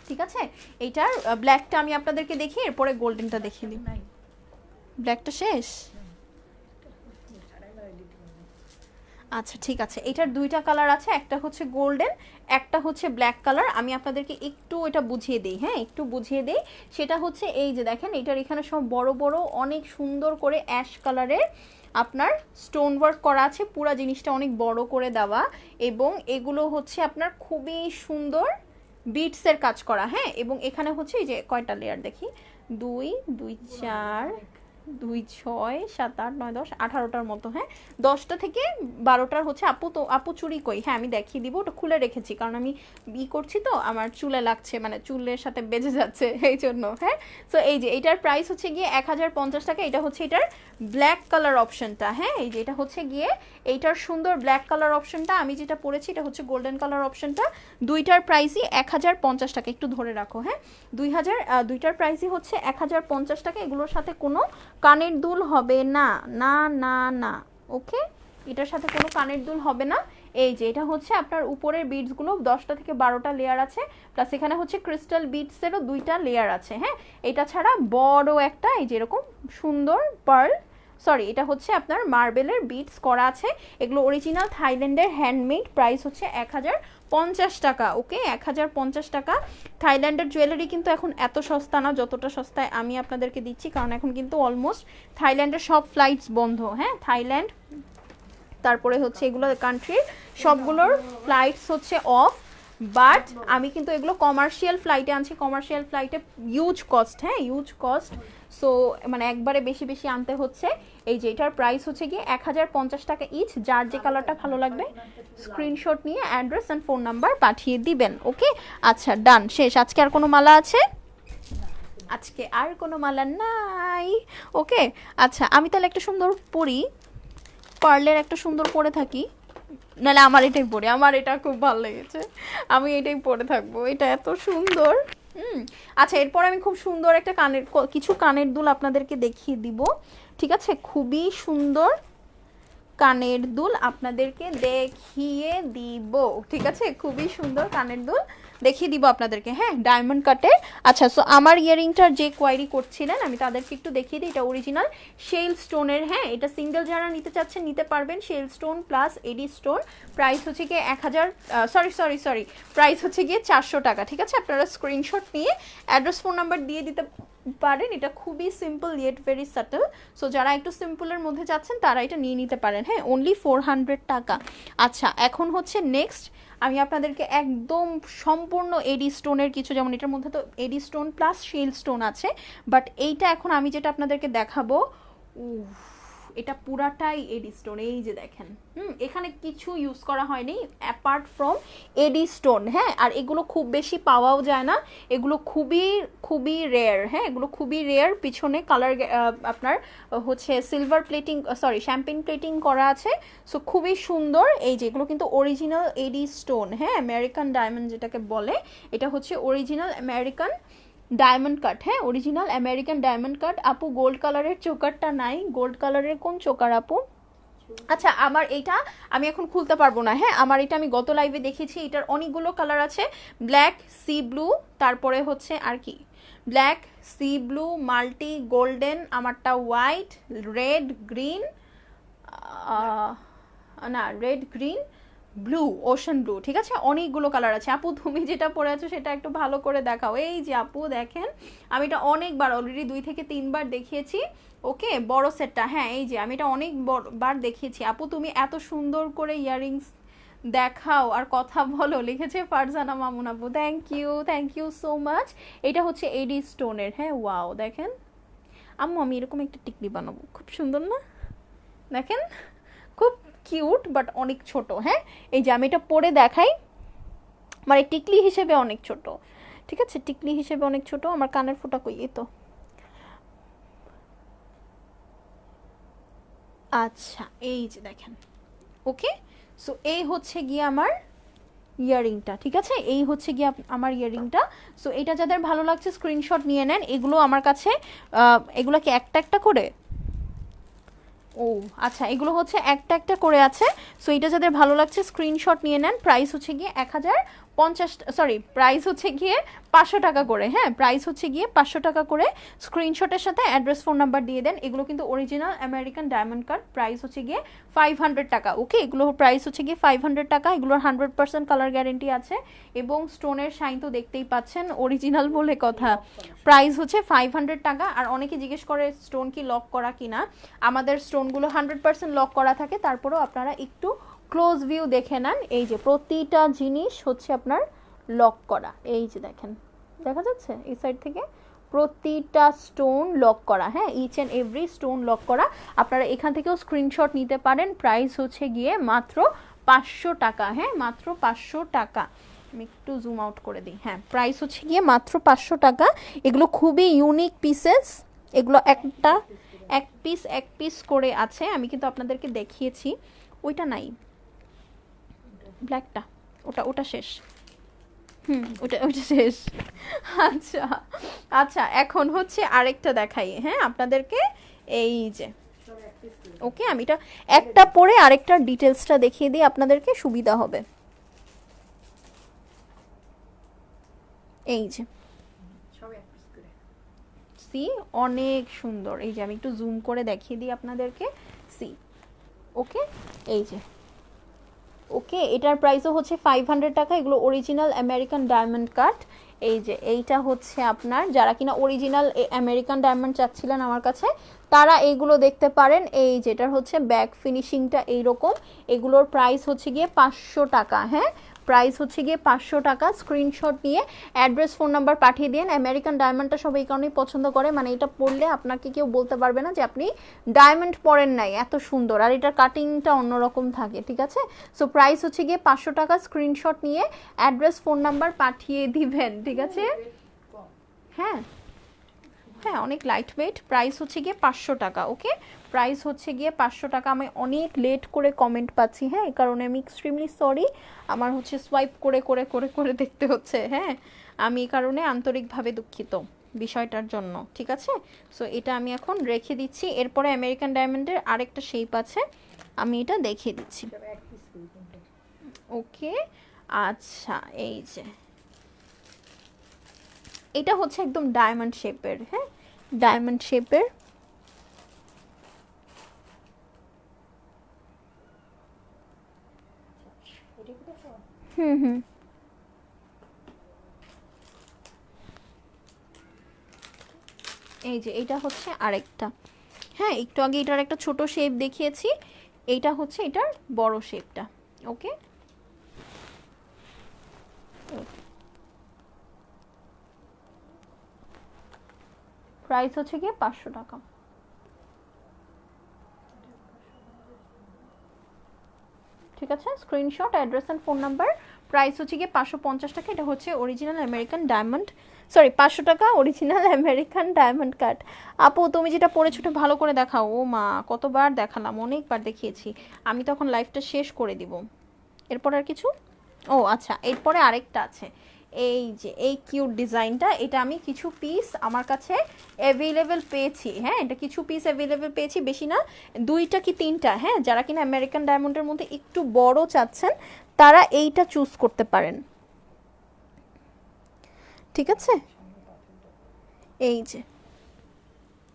Speaker 1: ঠিক আছে। এইটার ব্ল্যাকটা আমি আপনাদেরকে দেখি, এরপরে গোল্ডেনটা দেখিয়ে দিই। ব্ল্যাকটা শেষ? আচ্ছা ঠিক আছে, এটার দুইটা কালার আছে, একটা হচ্ছে গোল্ডেন, একটা হচ্ছে ব্ল্যাক কালার। আমি আপনাদেরকে একটু এটা বুঝিয়ে দিই। হ্যাঁ, একটু বুঝিয়ে দিই। সেটা হচ্ছে এই যে দেখেন, এটার এখানে সব বড় বড় অনেক সুন্দর করে অ্যাশ কালারের আপনার স্টোন ওয়ার্ক করা আছে, পুরো জিনিসটা অনেক বড় করে দেওয়া, এবং এগুলো হচ্ছে আপনার খুবই সুন্দর বিটসের কাজ করা। হ্যাঁ, এবং এখানে হচ্ছে এই যে কয়টা লেয়ার দেখি, 2 2 4 2 6 7 8 9 10 18টার মতো। হ্যাঁ, 10টা থেকে 12টার হচ্ছে। আপু তো আপু চুড়ি কই? হ্যাঁ আমি দেখিয়ে দিব, ওটা খুলে রেখেছি কারণ আমি করছি তো আমার চুলে লাগছে, মানে চুলের সাথে বেজে যাচ্ছে এই জন্য। হ্যাঁ, সো এই যে এটার প্রাইস হচ্ছে গিয়ে 1050 টাকা। এটা হচ্ছে এটার ব্ল্যাক কালার অপশনটা। হ্যাঁ, এই যে এটা হচ্ছে গিয়ে এইটার সুন্দর ব্ল্যাক কালার অপশনটা। আমি যেটা পরেছি এটা হচ্ছে গোল্ডেন কালার অপশনটা। দুইটার প্রাইসই 1050 টাকা। একটু ধরে রাখো। হ্যাঁ, দুইটার প্রাইসই হচ্ছে 1050 টাকা। এগুলোর সাথে কোনো কানের দুল হবে না, না না না। ওকে, এটার সাথে কোনো কানের দুল হবে না। এই যে এটা হচ্ছে আপনার উপরের বিডসগুলো 10টা থেকে 12টা লেয়ার আছে, প্লাস এখানে হচ্ছে ক্রিস্টাল বিডসেরও 2টা লেয়ার আছে। হ্যাঁ, এটা ছাড়া বড় একটা এই যে এরকম সুন্দর পার্ল, সরি এটা হচ্ছে আপনার মার্বেলের বিটস করা আছে। এগুলো অরিজিনাল থাইল্যান্ডের হ্যান্ডমেড। প্রাইস হচ্ছে টাকা। ওকে, 1050 টাকা। থাইল্যান্ডের জুয়েলারি কিন্তু এখন এত সস্তা না যতটা সস্তায় আমি আপনাদেরকে দিচ্ছি, কারণ এখন কিন্তু অলমোস্ট থাইল্যান্ডের সব ফ্লাইটস বন্ধ। হ্যাঁ, থাইল্যান্ড তারপরে হচ্ছে এগুলো কান্ট্রির সবগুলোর ফ্লাইটস হচ্ছে অফ, বাট আমি কিন্তু এগুলো কমার্শিয়াল ফ্লাইটে আনছি। কমার্শিয়াল ফ্লাইটে ইউজ কস্ট, হ্যাঁ ইউজ কস্ট, সো মানে একবারে বেশি বেশি আনতে হচ্ছে। এই যে এটার প্রাইস হচ্ছে গিয়ে 1050 টাকা ইচ। যার যে কালারটা ভালো লাগবে স্ক্রিনশট নিয়ে অ্যাড্রেস অ্যান্ড ফোন নাম্বার পাঠিয়ে দিবেন। ওকে, আচ্ছা ডান, শেষ। আজকে আর কোনো মালা আছে? আজকে আর কোনো মালা নাই। ওকে, আচ্ছা আমি তাহলে একটা সুন্দর পরি, পার্লের একটা সুন্দর পরে থাকি, নাহলে আমার এটাই পরে, আমার এটা খুব ভালো লেগেছে, আমি এটাই পরে থাকবো, এটা এত সুন্দর। আচ্ছা এরপর আমি খুব সুন্দর একটা কিছু কানের দুল আপনাদেরকে দেখিয়ে দিব, ঠিক আছে? খুবই সুন্দর কানের দুল আপনাদেরকে দেখিয়ে দিব, ঠিক আছে? খুবই সুন্দর কানের দুল দেখিয়ে দিব আপনাদেরকে, হ্যাঁ ডায়মন্ড কাটের। আচ্ছা, সো আমার ইয়ারিংটার যে কোয়ারি করছিলেন আমি তাদেরকে একটু দেখিয়ে দিই। এটা অরিজিনাল শেল স্টোনের, হ্যাঁ এটা সিঙ্গেল যারা নিতে চাচ্ছেন নিতে পারবেন। Shell stone plus AD stone, price হচ্ছে গিয়ে 1000, সরি প্রাইস হচ্ছে গিয়ে 400 টাকা, ঠিক আছে? আপনারা স্ক্রিনশট নিয়ে অ্যাড্রেস ফোন নাম্বার দিয়ে দিতে পারেন। এটা খুবই simple yet very subtle, so যারা একটু সিম্পলের মধ্যে যাচ্ছেন তারা এটা নিয়ে নিতে পারেন, হ্যাঁ অনলি 400 টাকা। আচ্ছা এখন হচ্ছে নেক্সট আমি আপনাদেরকে একদম সম্পূর্ণ এডি স্টোনের কিছু, যেমন এটার মধ্যে তো এডি স্টোন প্লাস শেল স্টোন আছে, বাট এইটা এখন আমি যেটা আপনাদেরকে দেখাবো, এটা পুরাটাই এডি স্টোন। এই যে দেখেন, এখানে কিছু ইউজ করা হয়নি অ্যাপার্ট ফ্রম এডি স্টোন, হ্যাঁ আর এগুলো খুব বেশি পাওয়াও যায় না, এগুলো খুবই খুবই রেয়ার, হ্যাঁ এগুলো খুবই রেয়ার। পিছনে কালার আপনার হচ্ছে silver plating, sorry champagne plating করা আছে, সো খুবই সুন্দর। এই যে এগুলো কিন্তু অরিজিনাল এডি স্টোন, হ্যাঁ আমেরিকান ডায়মন্ড যেটাকে বলে, এটা হচ্ছে অরিজিনাল আমেরিকান ডায়মন্ড কাট, হ্যাঁ অরিজিনাল আমেরিকান ডায়মন্ড কাট। আপু গোল্ড কালারের চোকারটা নাই, গোল্ড কালারের কোন চোকার আপু? আচ্ছা আমার এইটা আমি এখন খুলতে পারবো না, হ্যাঁ আমার এটা আমি গত লাইভে দেখেছি, এটার অনেকগুলো কালার আছে, ব্ল্যাক, সি ব্লু, তারপরে হচ্ছে আর কি black, C blue, multi golden, আমারটা হোয়াইট, রেড, গ্রিন, না red, green, blue, ocean blue, ঠিক আছে? অনেকগুলো কালার আছে। আপু তুমি যেটা পরে আছো সেটা একটু ভালো করে দেখাও। এই যে আপু দেখেন, আমি এটা অনেকবার অলরেডি 2 থেকে 3 বার দেখিয়েছি। ওকে, বড় সেটটা, হ্যাঁ এই যে আমি এটা অনেক বার দেখিয়েছি। আপু তুমি এত সুন্দর করে ইয়াররিংস দেখাও আর কথা বলো, লিখেছে ফারজানা মামুন আপু, থ্যাংক ইউ সো মাচ। এটা হচ্ছে এডি স্টোনের, হ্যাঁ ওয়াও দেখেন। আম্মু আমি এরকম একটা টিকলি বানাবো, খুব সুন্দর না? দেখেন খুব কিউট বাট অনেক ছোট, হ্যাঁ এই যে আমি এটা পরে দেখাই, মানে টিকলি হিসেবে অনেক ছোট, ঠিক আছে? টিকলি হিসেবে অনেক ছোট। আমার কানের ফোঁটা কই, এই তো। আচ্ছা এই যে দেখেন, ওকে সো এই হচ্ছে গিয়ে আমার ইয়ারিংটা, ঠিক আছে? এই হচ্ছে গিয়ে আমার ইয়ারিংটা। সো এটা যাদের ভালো লাগছে স্ক্রিনশট নিয়ে নেন। এগুলো আমার কাছে এগুলোকে একটা একটা করে, ও আচ্ছা এগুলো হচ্ছে একটা একটা করে আছে। সো এটা যাদের ভালো লাগছে স্ক্রিনশট নিয়ে নেন। প্রাইস হচ্ছে গিয়ে 1050, সরি প্রাইস হচ্ছে গিয়ে 500 টাকা করে, হ্যাঁ প্রাইস হচ্ছে গিয়ে 500 টাকা করে। স্ক্রিনশটের সাথে অ্যাড্রেস ফোন নাম্বার দিয়ে দেন। এগুলো কিন্তু original American diamond cut, price হচ্ছে গিয়ে 500 টাকা। ওকে, এগুলোর প্রাইস হচ্ছে গিয়ে 500 টাকা। এগুলোর 100% কালার গ্যারেন্টি আছে এবং স্টোনের শাইন তো দেখতেই পাচ্ছেন, অরিজিনাল বলে কথা। প্রাইস হচ্ছে 500 টাকা। আর অনেকে জিজ্ঞেস করে স্টোন কি লক করা কিনা, আমাদের স্টোনগুলো 100% লক করা থাকে, তারপরেও আপনারা একটু ক্লোজ ভিউ দেখে নেন। এই যে প্রতিটা জিনিস হচ্ছে আপনার লক করা, এই যে দেখেন দেখা যাচ্ছে এই সাইড থেকে প্রতিটা স্টোন লক করা, হ্যাঁ each and every stone lock করা। আপনারা এখান থেকেও স্ক্রিনশট নিতে পারেন। প্রাইস হচ্ছে গিয়ে মাত্র 500 টাকা, হ্যাঁ মাত্র 500 টাকা। আমি একটু জুম আউট করে দিই, হ্যাঁ প্রাইস হচ্ছে গিয়ে মাত্র 500 টাকা। এগুলো খুবই ইউনিক পিসেস, এগুলো এক পিস করে আছে। আমি কিন্তু আপনাদেরকে দেখিয়েছি, ওইটা নাই ব্ল্যাকটা, ওটা শেষ, ওটা শেষ। আচ্ছা আচ্ছা এখন হচ্ছে আরেকটা দেখাই, হ্যাঁ আপনাদেরকে। এই যে ওকে, আমি এটা একটা পরে আরেকটা ডিটেলসটা দেখিয়ে দিই, আপনাদেরকে সুবিধা হবে। এই যে সি অনেক সুন্দর, এই যে আমি একটু জুম করে দেখিয়ে দিই আপনাদেরকে, সি ওকে এই যে ওকে, এটার প্রাইসও হচ্ছে 500 টাকা। এগুলো অরিজিনাল আমেরিকান ডায়মন্ড কাট। এই যে এইটা হচ্ছে আপনার, যারা কিনা অরিজিনাল আমেরিকান ডায়মন্ড চাচ্ছিলেন আমার কাছে, তারা এইগুলো দেখতে পারেন। এই যেটার হচ্ছে ব্যাক ফিনিশিংটা এইরকম। এগুলোর প্রাইস হচ্ছে গিয়ে 500 টাকা। হ্যাঁ, প্রাইস হচ্ছে গিয়ে 500 টাকা। স্ক্রিনশট নিয়ে অ্যাড্রেস ফোন নাম্বার পাঠিয়ে দিন। আমেরিকান ডায়মন্ডটা সবাই এই কারণেই পছন্দ করে, মানে এটা পরলে আপনাকে কেউ বলতে পারবে না যে আপনি ডায়মন্ড পরেন নাই, এত সুন্দর। আর এটার কাটিংটা অন্যরকম থাকে, ঠিক আছে। সো প্রাইস হচ্ছে গিয়ে 500 টাকা। স্ক্রিনশট নিয়ে অ্যাড্রেস ফোন নাম্বার পাঠিয়ে দিবেন, ঠিক আছে। হ্যাঁ হ্যাঁ, অনেক লাইট ওয়েট। প্রাইস হচ্ছে গিয়ে 500 টাকা। ওকে, প্রাইস হচ্ছে গিয়ে 500 টাকা। আমি অনেক লেট করে কমেন্ট পাচ্ছি, হ্যাঁ, এই কারণে আমি এক্সট্রিমলি সরি। আমার হচ্ছে সোয়াইপ করে করে করে করে দেখতে হচ্ছে, হ্যাঁ, আমি এই কারণে আন্তরিকভাবে দুঃখিত বিষয়টার জন্য, ঠিক আছে। সো এটা আমি এখন রেখে দিচ্ছি। এরপরে আমেরিকান ডায়মন্ডের আরেকটা শেপ আছে, আমি এটা দেখিয়ে দিচ্ছি। ওকে, আচ্ছা, এই যে এটা হচ্ছে একদম ডায়মন্ড শেপের, হ্যাঁ, ডায়মন্ড শেপের। হুম হুম, এই যে এটা হচ্ছে আরেকটা। হ্যাঁ, একটু আগে এটার একটা ছোট শেপ দেখিয়েছি, এইটা হচ্ছে এটার বড় শেপটা। ওকে, প্রাইস হচ্ছে গিয়ে 500 টাকা। ঠিক আছে, screenshot, address and phone number. Price হচ্ছে গিয়ে 550 টাকা। এটা হচ্ছে অরিজিনাল আমেরিকান ডায়মন্ড, সরি 500 টাকা অরিজিনাল আমেরিকান ডায়মন্ড কাট। আপু তুমি যেটা পড়েছো ওটা ভালো করে দেখাও। ও মা, কতবার দেখালাম, অনেকবার দেখিয়েছি। আমি তখন লাইফটা শেষ করে দিব। এরপর আর কিছু? ও আচ্ছা, এরপরে আরেকটা আছে। এই যে এই কিউট ডিজাইনটা, এটা আমি কিছু পিস আমার কাছে অ্যাভেলেবেল পেয়েছি। হ্যাঁ, এটা কিছু পিস অ্যাভেলেবেল পেয়েছি, বেশি না, 2টা কি 3টা। হ্যাঁ, যারা কিনা আমেরিকান ডায়মন্ডের মধ্যে একটু বড় চাচ্ছেন তারা এইটা চুজ করতে পারেন, ঠিক আছে। এই যে,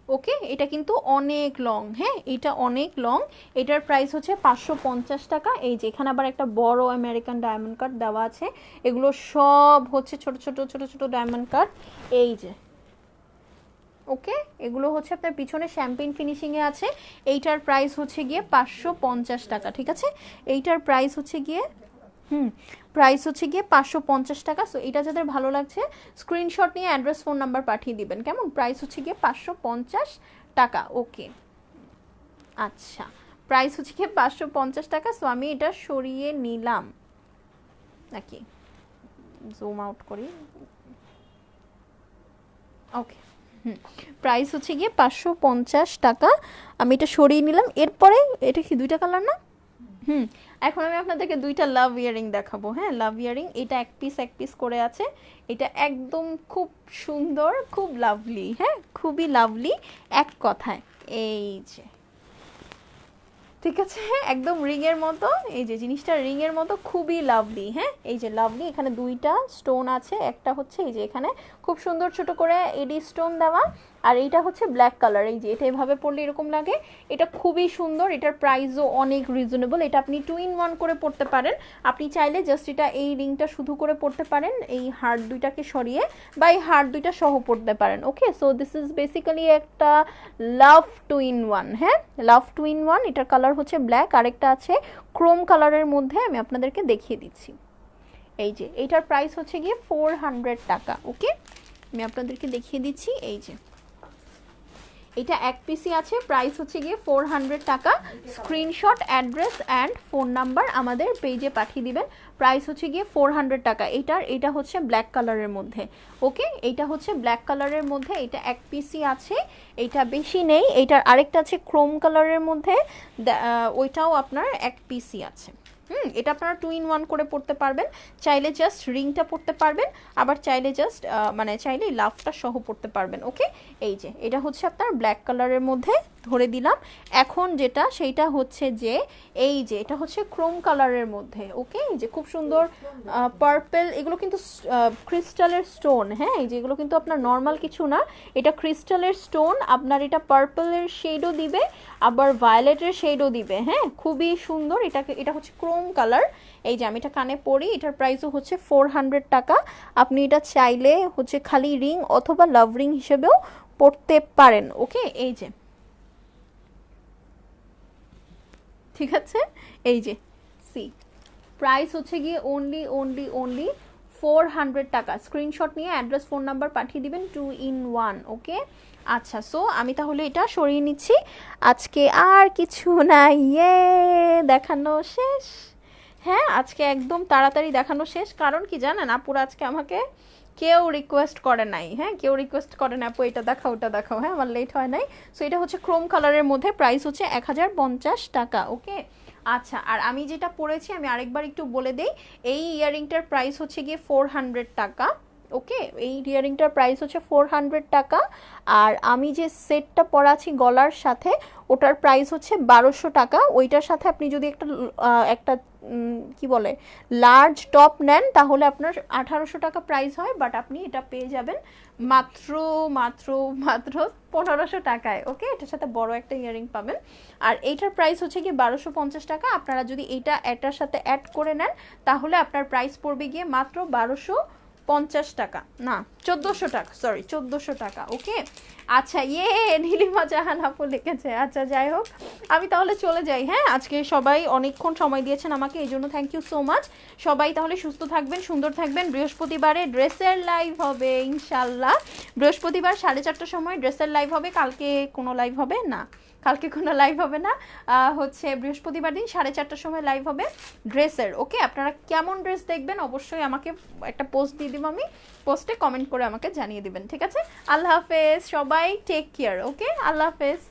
Speaker 1: ওকে, এটা কিন্তু অনেক লং। হ্যাঁ, এটা অনেক লং। এটার প্রাইস হচ্ছে 550 টাকা। এই যে এখানে আবার একটা বড় আমেরিকান ডায়মন্ড কাট দেওয়া আছে। এগুলো সব হচ্ছে ছোট ছোট ছোট ছোট ডায়মন্ড কাট। এই যে, ওকে, এগুলো হচ্ছে আপনার পিছনে শ্যাম্পেন ফিনিশিংয়ে আছে। এইটার প্রাইস হচ্ছে গিয়ে 550 টাকা, ঠিক আছে। এইটার প্রাইস হচ্ছে গিয়ে প্রাইস হচ্ছে গিয়ে 550 টাকা। সো এটা যাদের ভালো লাগছে স্ক্রিনশট নিয়ে অ্যাড্রেস ফোন নাম্বার পাঠিয়ে দিবেন, কেমন। প্রাইস হচ্ছে গিয়ে 550 টাকা। ওকে, আচ্ছা, প্রাইস হচ্ছে গিয়ে 550 টাকা। সো আমি এটা সরিয়ে নিলাম, নাকি জুম আউট করি। ওকে, প্রাইস হচ্ছে গিয়ে 550 টাকা। আমি এটা সরিয়ে নিলাম। এরপরে এটা কি 2টা কালার না? এখন আমি আপনাদেরকে 2টা লাভ ইয়ারিং দেখাবো। হ্যাঁ, লাভ ইয়ারিং, এটা এক পিস করে আছে। এটা একদম খুব সুন্দর, খুব লাভলি, হ্যাঁ, খুবই লাভলি এক কথায়। এই যে, ঠিক আছে, একদম রিং এর মতো। এই যে জিনিসটা রিং এর মতো, খুবই লাভলি। হ্যাঁ, এই যে লাভলি, এখানে 2টা স্টোন আছে। একটা হচ্ছে এই যে এখানে খুব সুন্দর ছোট করে এডি স্টোন দেওয়া, আর এইটা হচ্ছে ব্ল্যাক কালার। এই যে এটা এভাবে পরলে এরকম লাগে। এটা খুবই সুন্দর। এটার প্রাইসও অনেক রিজনেবল। এটা আপনি 2 in 1 করে পড়তে পারেন। আপনি চাইলে জাস্ট এটা এই রিংটা শুধু করে পড়তে পারেন, এই হার্ট 2টাকে সরিয়ে, বা এই হার্ট 2টা সহ পড়তে পারেন। ওকে, সো দিস ইজ বেসিক্যালি একটা লাভ 2 in 1। হ্যাঁ, লাভ 2 in 1। এটার কালার হচ্ছে ব্ল্যাক, আরেকটা আছে ক্রোম কালারের মধ্যে, আমি আপনাদেরকে দেখিয়ে দিচ্ছি। এই যে এইটার প্রাইস হচ্ছে গিয়ে 400 টাকা। ওকে, আমি আপনাদেরকে দেখিয়ে দিচ্ছি। এই যে এটা এক পিসি আছে, প্রাইস হচ্ছে গিয়ে 400 টাকা। Screenshot, address and phone number আমাদের পেজে পাঠিয়ে দিবেন। প্রাইস হচ্ছে গিয়ে 400 টাকা। এটা হচ্ছে ব্ল্যাক কালারের মধ্যে। ওকে, এইটা হচ্ছে ব্ল্যাক কালারের মধ্যে, এটা এক পিসি আছে, এইটা বেশি নেই। এইটার আরেকটা আছে ক্রোম কালারের মধ্যে, ওইটাও আপনার এক পিসি আছে। এটা আপনারা 2 in 1 করে পড়তে পারবেন। চাইলে জাস্ট রিংটা পড়তে পারবেন, আবার চাইলে জাস্ট চাইলে লাভটা সহ পড়তে পারবেন। ওকে, এই যে এটা হচ্ছে আপনার ব্ল্যাক কালারের মধ্যে ধরে দিলাম। এখন যেটা সেইটা হচ্ছে যে এই যে এটা হচ্ছে ক্রোম কালারের মধ্যে, ওকে, যে খুব সুন্দর পার্পল, এগুলো কিন্তু ক্রিস্টালের স্টোন, হ্যাঁ, এই যে এগুলো কিন্তু আপনার নর্মাল কিছু না, এটা ক্রিস্টালের স্টোন। আপনার এটা পার্পলের শেডও দিবে, আবার ভায়োলেটের শেডও দিবে, হ্যাঁ, খুবই সুন্দর। এটা হচ্ছে ক্রোম কালার। এই যে আমি এটা কানে পরি, এটার প্রাইসও হচ্ছে 400 টাকা। আপনি এটা চাইলে হচ্ছে খালি রিং অথবা লাভ রিং হিসেবেও পড়তে পারেন, ওকে। এই যে ঠিক আছে, এই যে সি, প্রাইস হচ্ছে গিয়ে অনলি 400 টাকা। স্ক্রিনশট নিয়ে অ্যাড্রেস ফোন নাম্বার পাঠিয়ে দিবেন 2 in 1, ওকে। আচ্ছা, সো আমি তাহলে এটা সরিয়ে নিচ্ছি, আজকে আর কিছু নাই, ইয়ে দেখানো শেষ। হ্যাঁ, আজকে একদম তাড়াতাড়ি দেখানো শেষ, কারণ কি জানেন আপুরা, আজকে আমাকে কেউ রিকোয়েস্ট করে নাই, হ্যাঁ, কেউ রিকোয়েস্ট করে না আপু এটা দেখাও ওটা দেখাও, হ্যাঁ, আমার লেট হয় নাই। সো এটা হচ্ছে ক্রোম কালারের মধ্যে, প্রাইস হচ্ছে 1050 টাকা, ওকে। আচ্ছা, আর আমি যেটা পরেছি আমি আরেকবার একটু বলে দেই, এই ইয়াররিংটার প্রাইস হচ্ছে গিয়ে 400 টাকা, ওকে। এই ইয়াররিংটার প্রাইস হচ্ছে 400 টাকা। আর আমি যে সেটটা পরাছি গলার সাথে, ওটার প্রাইস হচ্ছে 1200 টাকা। ওইটার সাথে আপনি যদি একটা কি বলে লার্জ টপ নেন তাহলে আপনার 1800 টাকা প্রাইস হয়, বাট আপনি এটা পেয়ে যাবেন মাত্র মাত্র মাত্র 1500 টাকায়, ওকে। এটার সাথে বড় একটা ইয়াররিং পাবেন। আর এইটার প্রাইস হচ্ছে কি 1250 টাকা। আপনারা যদি এটার সাথে অ্যাড করে নেন তাহলে আপনার প্রাইস পড়বে গিয়ে মাত্র 1250 টাকা, না 1400 টাকা, সরি 1400 টাকা, ওকে। আচ্ছা, নীলিমা জাহান আপু লিখেছে। আচ্ছা, যাই হোক, আমি তাহলে চলে যাই, হ্যাঁ। আজকে সবাই অনেকক্ষণ সময় দিয়েছেন আমাকে, এই জন্য থ্যাংক ইউ সো মাচ। সবাই তাহলে সুস্থ থাকবেন, সুন্দর থাকবেন। বৃহস্পতিবারে ড্রেসের লাইভ হবে ইনশাল্লাহ, বৃহস্পতিবার 4:30টার সময় ড্রেসের লাইভ হবে। কালকে কোনো লাইভ হবে না, কালকে কোনো লাইভ হবে না, হচ্ছে বৃহস্পতিবার দিন 4:30টার সময় লাইভ হবে ড্রেসের, ওকে। আপনারা কেমন ড্রেস দেখবেন অবশ্যই আমাকে একটা পোস্ট দিয়ে দিব, আমি পোস্টে কমেন্ট করে আমাকে জানিয়ে দিবেন, ঠিক আছে। আল্লাহ হাফেজ, সবাই টেক কেয়ার, ওকে, আল্লাহ হাফেজ।